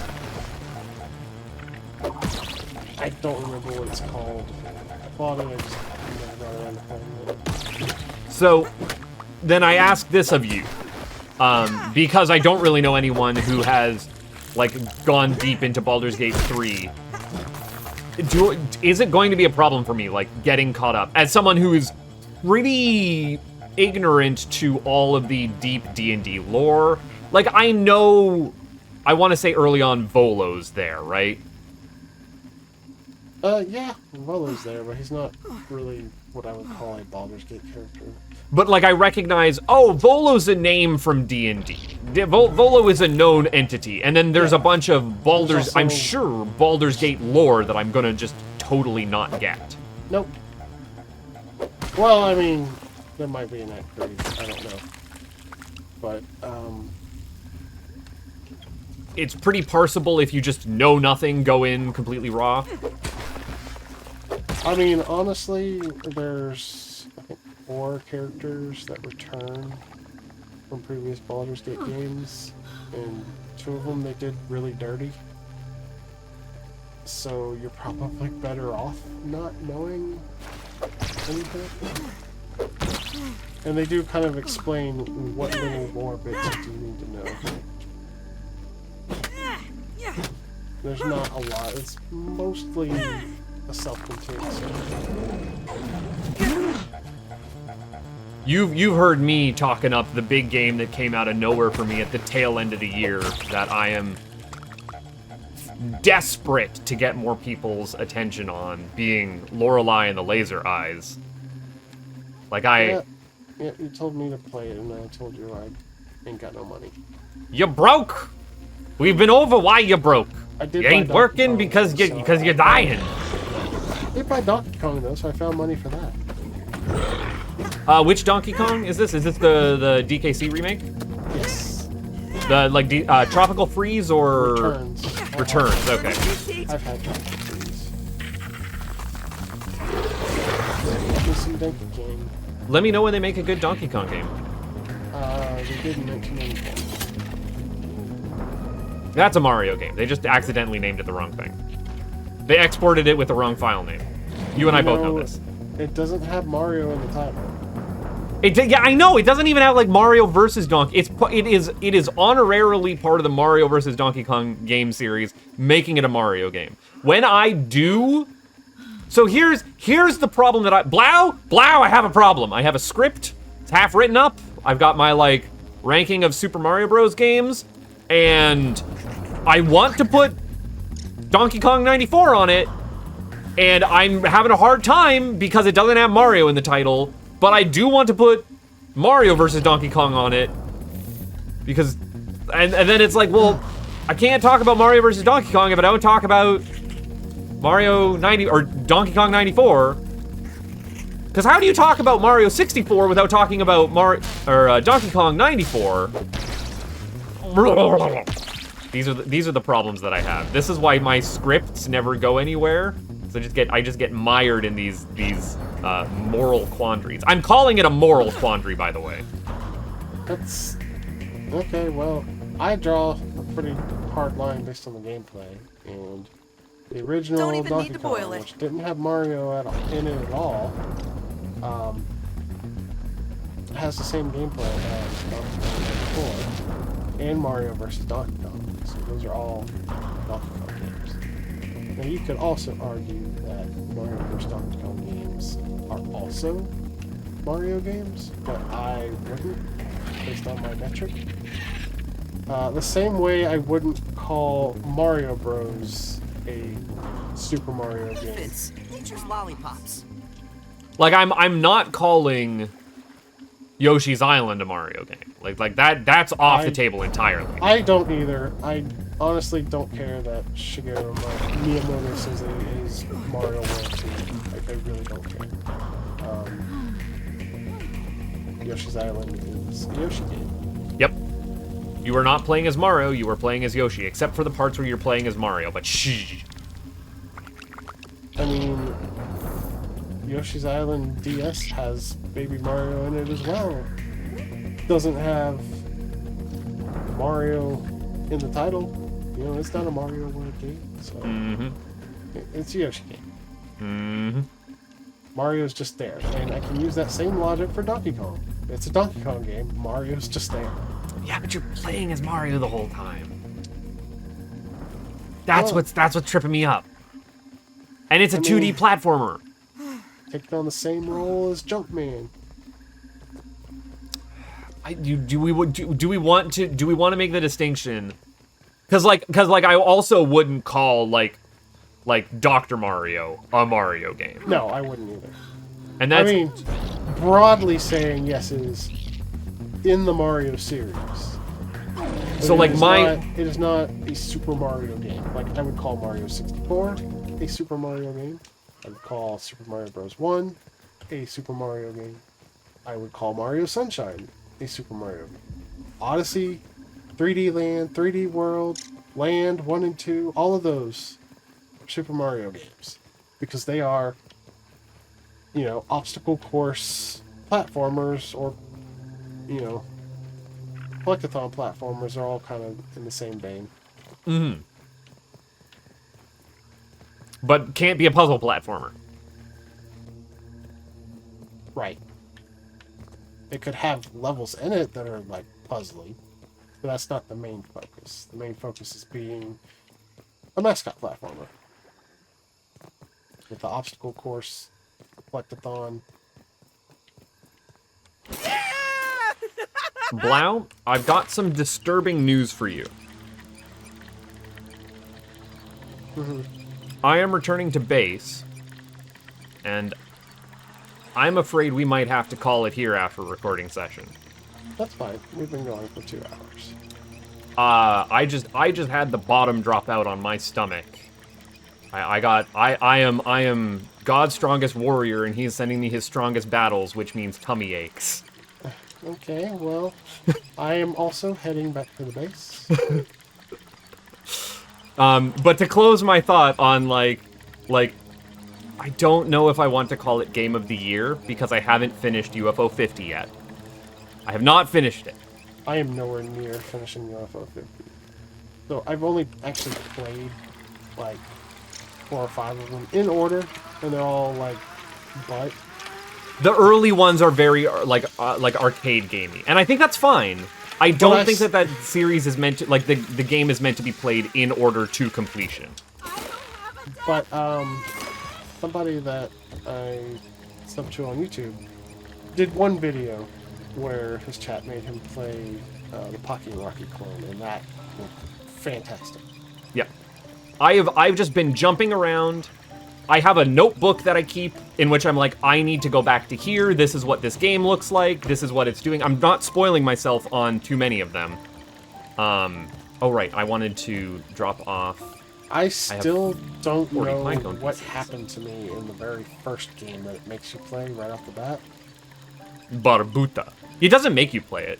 I don't remember what it's called. I bought it, I just never got around to playing it. So, then I ask this of you, because I don't really know anyone who has, like, gone deep into Baldur's Gate 3. Is it going to be a problem for me, like, getting caught up? As someone who is pretty ignorant to all of the deep D&D lore, like, I know, I want to say early on, Volo's there, right? Yeah, Volo's there, but he's not really what I would call a Baldur's Gate character. But, like, I recognize, oh, Volo's a name from D&D. Volo is a known entity. And then there's a bunch of Baldur's, also- I'm sure, Baldur's Gate lore that I'm gonna just totally not get. Nope. Well, I mean, there might be an Act 3, I don't know. But, It's pretty parsable if you just know nothing, go in completely raw. I mean, honestly, there's, I think, 4 characters that return from previous Baldur's Gate games, and 2 of them they did really dirty. So you're probably better off not knowing anything. And they do kind of explain what little lore bits you do need to know. There's not a lot. It's mostly a self-contained story. You've heard me talking up the big game that came out of nowhere for me at the tail end of the year that I am desperate to get more people's attention on, being Lorelei and the Laser Eyes. Like Yeah, you told me to play it, and I told you I ain't got no money. You broke. We've been over why you broke. I did You buy ain't Donkey working Kong, because so you're dying. I did buy Donkey Kong though, so I found money for that. Which Donkey Kong is this? Is this the DKC remake? Yes. The Tropical Freeze or Returns. Returns? Okay. I've had Tropical Freeze. Let me see Donkey Kong. Let me know when they make a good Donkey Kong game. They did in 1994. That's a Mario game. They just accidentally named it the wrong thing. They exported it with the wrong file name. You and I both know this. It doesn't have Mario in the title. Yeah, I know. It doesn't even have like Mario versus Donkey. It is honorarily part of the Mario versus Donkey Kong game series, making it a Mario game. When I do, so here's the problem that Blau, I have a problem. I have a script. It's half written up. I've got my like ranking of Super Mario Bros. Games, and I want to put Donkey Kong 94 on it, and I'm having a hard time because it doesn't have Mario in the title. But I do want to put Mario versus Donkey Kong on it because, and then it's like, well, I can't talk about Mario versus Donkey Kong if I don't talk about Mario 90 or Donkey Kong 94. Because how do you talk about Mario 64 without talking about Donkey Kong 94? These are the problems that I have. This is why my scripts never go anywhere. So I just get mired in these moral quandaries. I'm calling it a moral quandary, by the way. That's okay. Well, I draw a pretty hard line based on the gameplay, and the original Don't even Donkey need to Kong, boil it. which didn't have Mario in it at all, has the same gameplay as Donkey Kong 64 and Mario vs. Donkey Kong. So those are all Donkey Kong games. Now you could also argue that Mario vs. Donkey Kong games are also Mario games, but I wouldn't, based on my metric. The same way I wouldn't call Mario Bros. A Super Mario game. Infants, nature's lollipops. Like I'm not calling Yoshi's Island a Mario game. Like that's off the table entirely. I don't either. I honestly don't care that Shigeru Miyamoto says it is Mario World 2. Like, I really don't care. Yoshi's Island is a Yoshi game. Yep. You are not playing as Mario, you are playing as Yoshi, except for the parts where you're playing as Mario, but shh. I mean, Yoshi's Island DS has Baby Mario in it as well. Doesn't have Mario in the title. You know, it's not a Mario World game, so it's a Yoshi game. Mario's just there, and I can use that same logic for Donkey Kong. It's a Donkey Kong game. Mario's just there. Yeah, but you're playing as Mario the whole time. That's what's tripping me up. And it's a 2D platformer. Taking on the same role as Jumpman. Do we want to make the distinction? Because I also wouldn't call like Dr. Mario a Mario game. No, I wouldn't either. And that's I mean, broadly saying yes, it is in the Mario series. so like it is not a Super Mario game. Like, I would call Mario 64 a Super Mario game. I would call Super Mario Bros. 1 a Super Mario game. I would call Mario Sunshine a Super Mario game. Odyssey, 3D Land, 3D World, Land 1 and 2, all of those are Super Mario games. Because they are, you know, obstacle course platformers, or, you know, collectathon platformers are all kind of in the same vein. Mm-hmm. But can't be a puzzle platformer. Right. It could have levels in it that are like puzzly, but that's not the main focus. The main focus is being a mascot platformer with the obstacle course, collectathon. Blau, I've got some disturbing news for you. Mm-hmm. I am returning to base, and I'm afraid we might have to call it here after recording session. That's fine. We've been going for 2 hours. I just had the bottom drop out on my stomach. I am God's strongest warrior, and he's sending me his strongest battles, which means tummy aches. Okay, well, I am also heading back to the base. But to close my thought on like, I don't know if I want to call it Game of the Year because I haven't finished UFO 50 yet. I have not finished it. I am nowhere near finishing UFO 50. So I've only actually played like 4 or 5 of them in order, and they're all like butt. The early ones are very like arcade gamey, and I think that's fine. I don't think that series is meant to, like, the game is meant to be played in order to completion. But somebody that I subbed to on YouTube did one video where his chat made him play the Pocky and Rocky clone, and that was fantastic. Yeah. I've just been jumping around. I have a notebook that I keep in which I'm like, I need to go back to here. This is what this game looks like. This is what it's doing. I'm not spoiling myself on too many of them. Oh, right. I wanted to drop off. I still don't know pinecone what pieces. happened to me in the very first game that it makes you play right off the bat. Barbuta. It doesn't make you play it.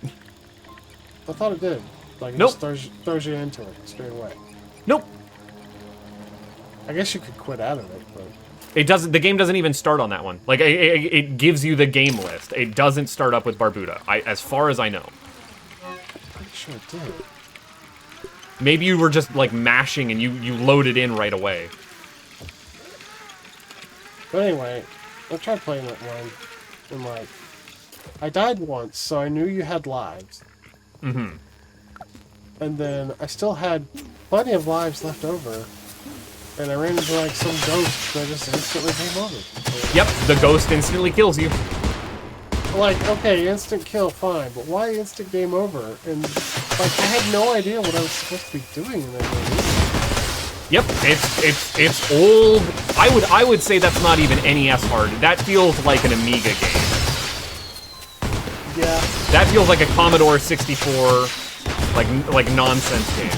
I thought it did. Like, it Nope. just throws you into it straight away. Nope. I guess you could quit out of it, but... It doesn't. The game doesn't even start on that one. Like, it gives you the game list. It doesn't start up with Barbuda, as far as I know. I'm pretty sure it did. Maybe you were just, like, mashing and you loaded in right away. But anyway, I tried playing that one, and like, I died once, so I knew you had lives. Mm-hmm. And then I still had plenty of lives left over, and I ran into like some ghost that just instantly came over. Yep, the ghost instantly kills you. Like, okay, instant kill, fine, but why instant game over? And like, I had no idea what I was supposed to be doing in that game. Yep, it's old. I would say that's not even NES hard. That feels like an Amiga game. Yeah. That feels like a Commodore 64, like nonsense game.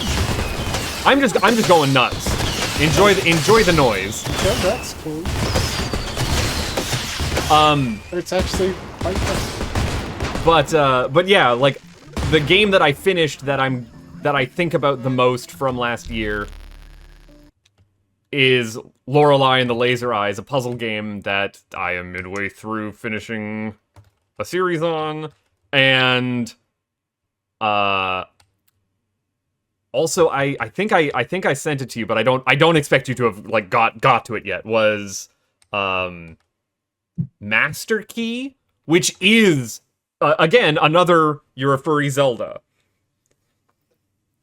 I'm just going nuts. Enjoy the noise. Yeah, that's cool. It's actually quite fun. But yeah, like the game that I finished that I think about the most from last year is Lorelei and the Laser Eyes, a puzzle game that I am midway through finishing a series on, and also I think I sent it to you, but I don't expect you to have like got to it yet. Was Master Key, which is again another You're a Furry Zelda.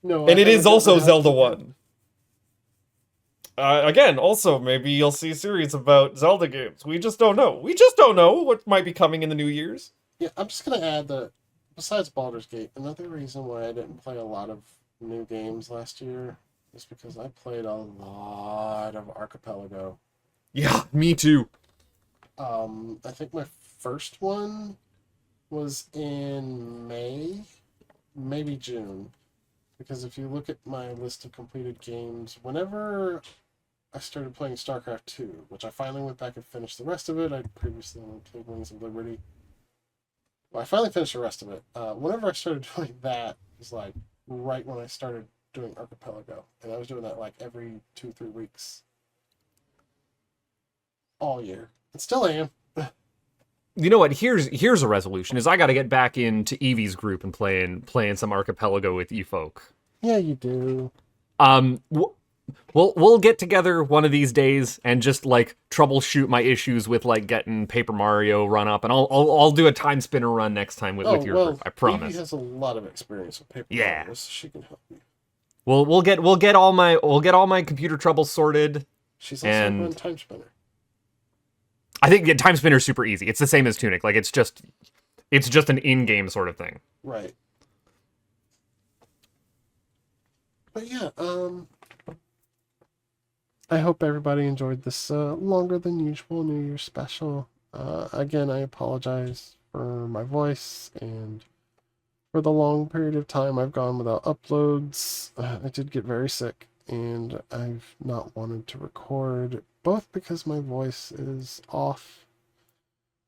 No, And I it is haven't also had Zelda to- 1. Again, also, maybe you'll see a series about Zelda games. We just don't know. We just don't know what might be coming in the New Year's. Yeah, I'm just gonna add that besides Baldur's Gate, another reason why I didn't play a lot of new games last year is because I played a lot of Archipelago. Yeah, me too. I think my first one was in May, maybe June. Because if you look at my list of completed games, whenever I started playing StarCraft 2, which I finally went back and finished the rest of it. I previously only played Wings of Liberty. Well, I finally finished the rest of it. Whenever I started doing that, it was like right when I started doing Archipelago. And I was doing that like every 2-3 weeks. All year. And still am. You know what? Here's a resolution: is I got to get back into Evie's group and playing some Archipelago with you folk. Yeah, you do. We'll get together one of these days and just like troubleshoot my issues with like getting Paper Mario run up, and I'll do a time spinner run next time with your group. I promise. Evie has a lot of experience with Paper Yeah. Mario, so she can help you. We'll get all my computer troubles sorted. She's also And- run Time Spinner. I think Time Spinner's super easy. It's the same as Tunic. Like it's just an in-game sort of thing. Right. But yeah, I hope everybody enjoyed this longer than usual New Year's special. Again, I apologize for my voice and for the long period of time I've gone without uploads. I did get very sick, and I've not wanted to record, both because my voice is off,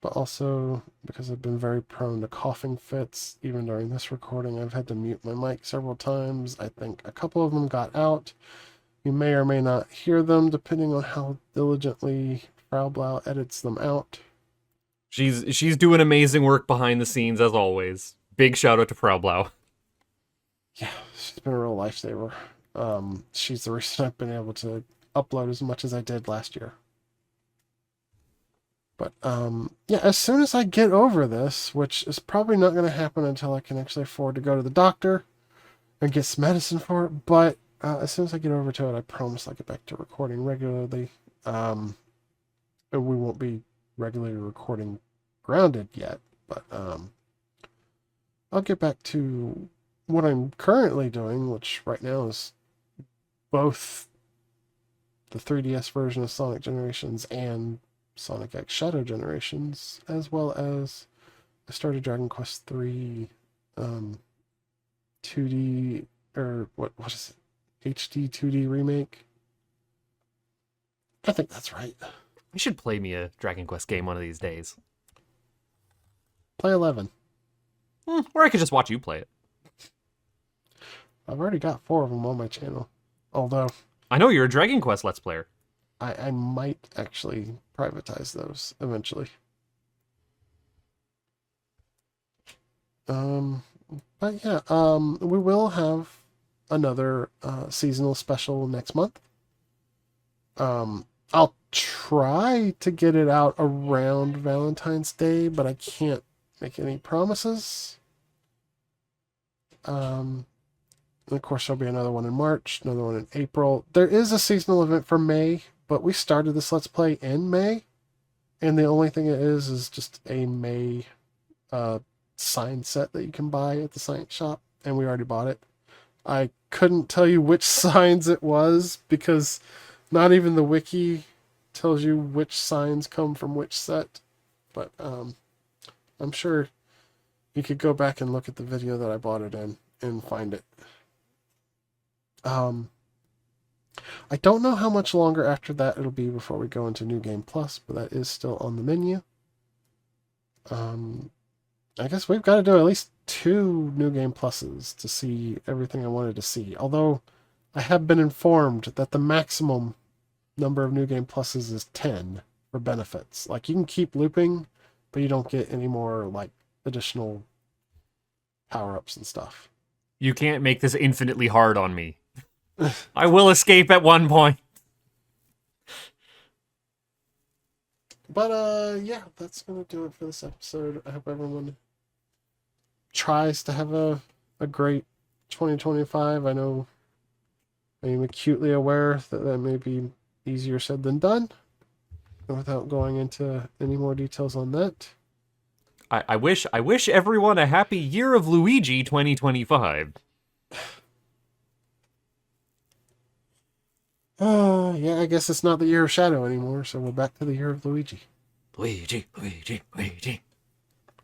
but also because I've been very prone to coughing fits. Even during this recording, I've had to mute my mic several times. I think a couple of them got out. You may or may not hear them, depending on how diligently FrauBlau edits them out. She's doing amazing work behind the scenes as always. Big shout out to FrauBlau. Yeah, she's been a real lifesaver. She's the reason I've been able to upload as much as I did last year. But yeah, as soon as I get over this, which is probably not going to happen until I can actually afford to go to the doctor and get some medicine for it, but as soon as I get over to it, I promise I'll get back to recording regularly. And we won't be regularly recording Grounded yet, but I'll get back to what I'm currently doing, which right now is both the 3DS version of Sonic Generations and Sonic X Shadow Generations, as well as I started Dragon Quest III 2D, or what is it? HD 2D remake. I think that's right. You should play me a Dragon Quest game one of these days. Play 11. Or I could just watch you play it. I've already got 4 of them on my channel. Although I know you're a Dragon Quest Let's Player. I might actually privatize those eventually. But yeah, we will have another seasonal special next month. I'll try to get it out around Valentine's Day, but I can't make any promises. And of course, there'll be another one in March, another one in April. There is a seasonal event for May, but we started this Let's Play in May, and the only thing it is just a May sign set that you can buy at the science shop, and we already bought it. I couldn't tell you which signs it was, because not even the wiki tells you which signs come from which set, but I'm sure you could go back and look at the video that I bought it in and find it. I don't know how much longer after that it'll be before we go into New Game Plus, but that is still on the menu. I guess we've got to do at least 2 New Game Pluses to see everything I wanted to see. Although I have been informed that the maximum number of New Game Pluses is 10 for benefits. Like, you can keep looping, but you don't get any more like additional power-ups and stuff. You can't make this infinitely hard on me. I will escape at one point. But yeah, that's gonna do it for this episode. I hope everyone tries to have a great 2025. I know I am acutely aware that that may be easier said than done. And without going into any more details on that, I wish everyone a happy year of Luigi 2025. yeah, I guess it's not the year of Shadow anymore, so we're back to the year of Luigi. Luigi.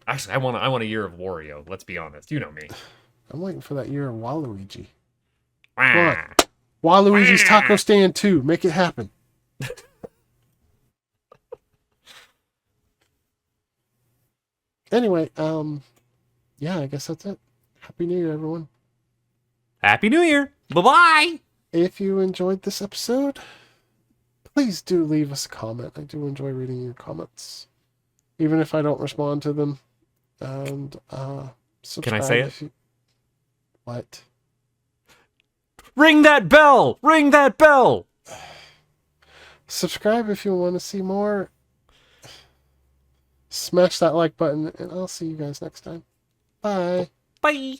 Actually, I want a year of Wario. Let's be honest. You know me. I'm waiting for that year of Waluigi. Ah. Waluigi's Taco Stand 2. Make it happen. Anyway, yeah, I guess that's it. Happy New Year, everyone. Happy New Year. Bye-bye. If you enjoyed this episode, please do leave us a comment. I do enjoy reading your comments. even if I don't respond to them. And subscribe. say it? if you- What? Ring that bell! Ring that bell! Subscribe if you want to see more. Smash that like button, and I'll see you guys next time. Bye. Bye!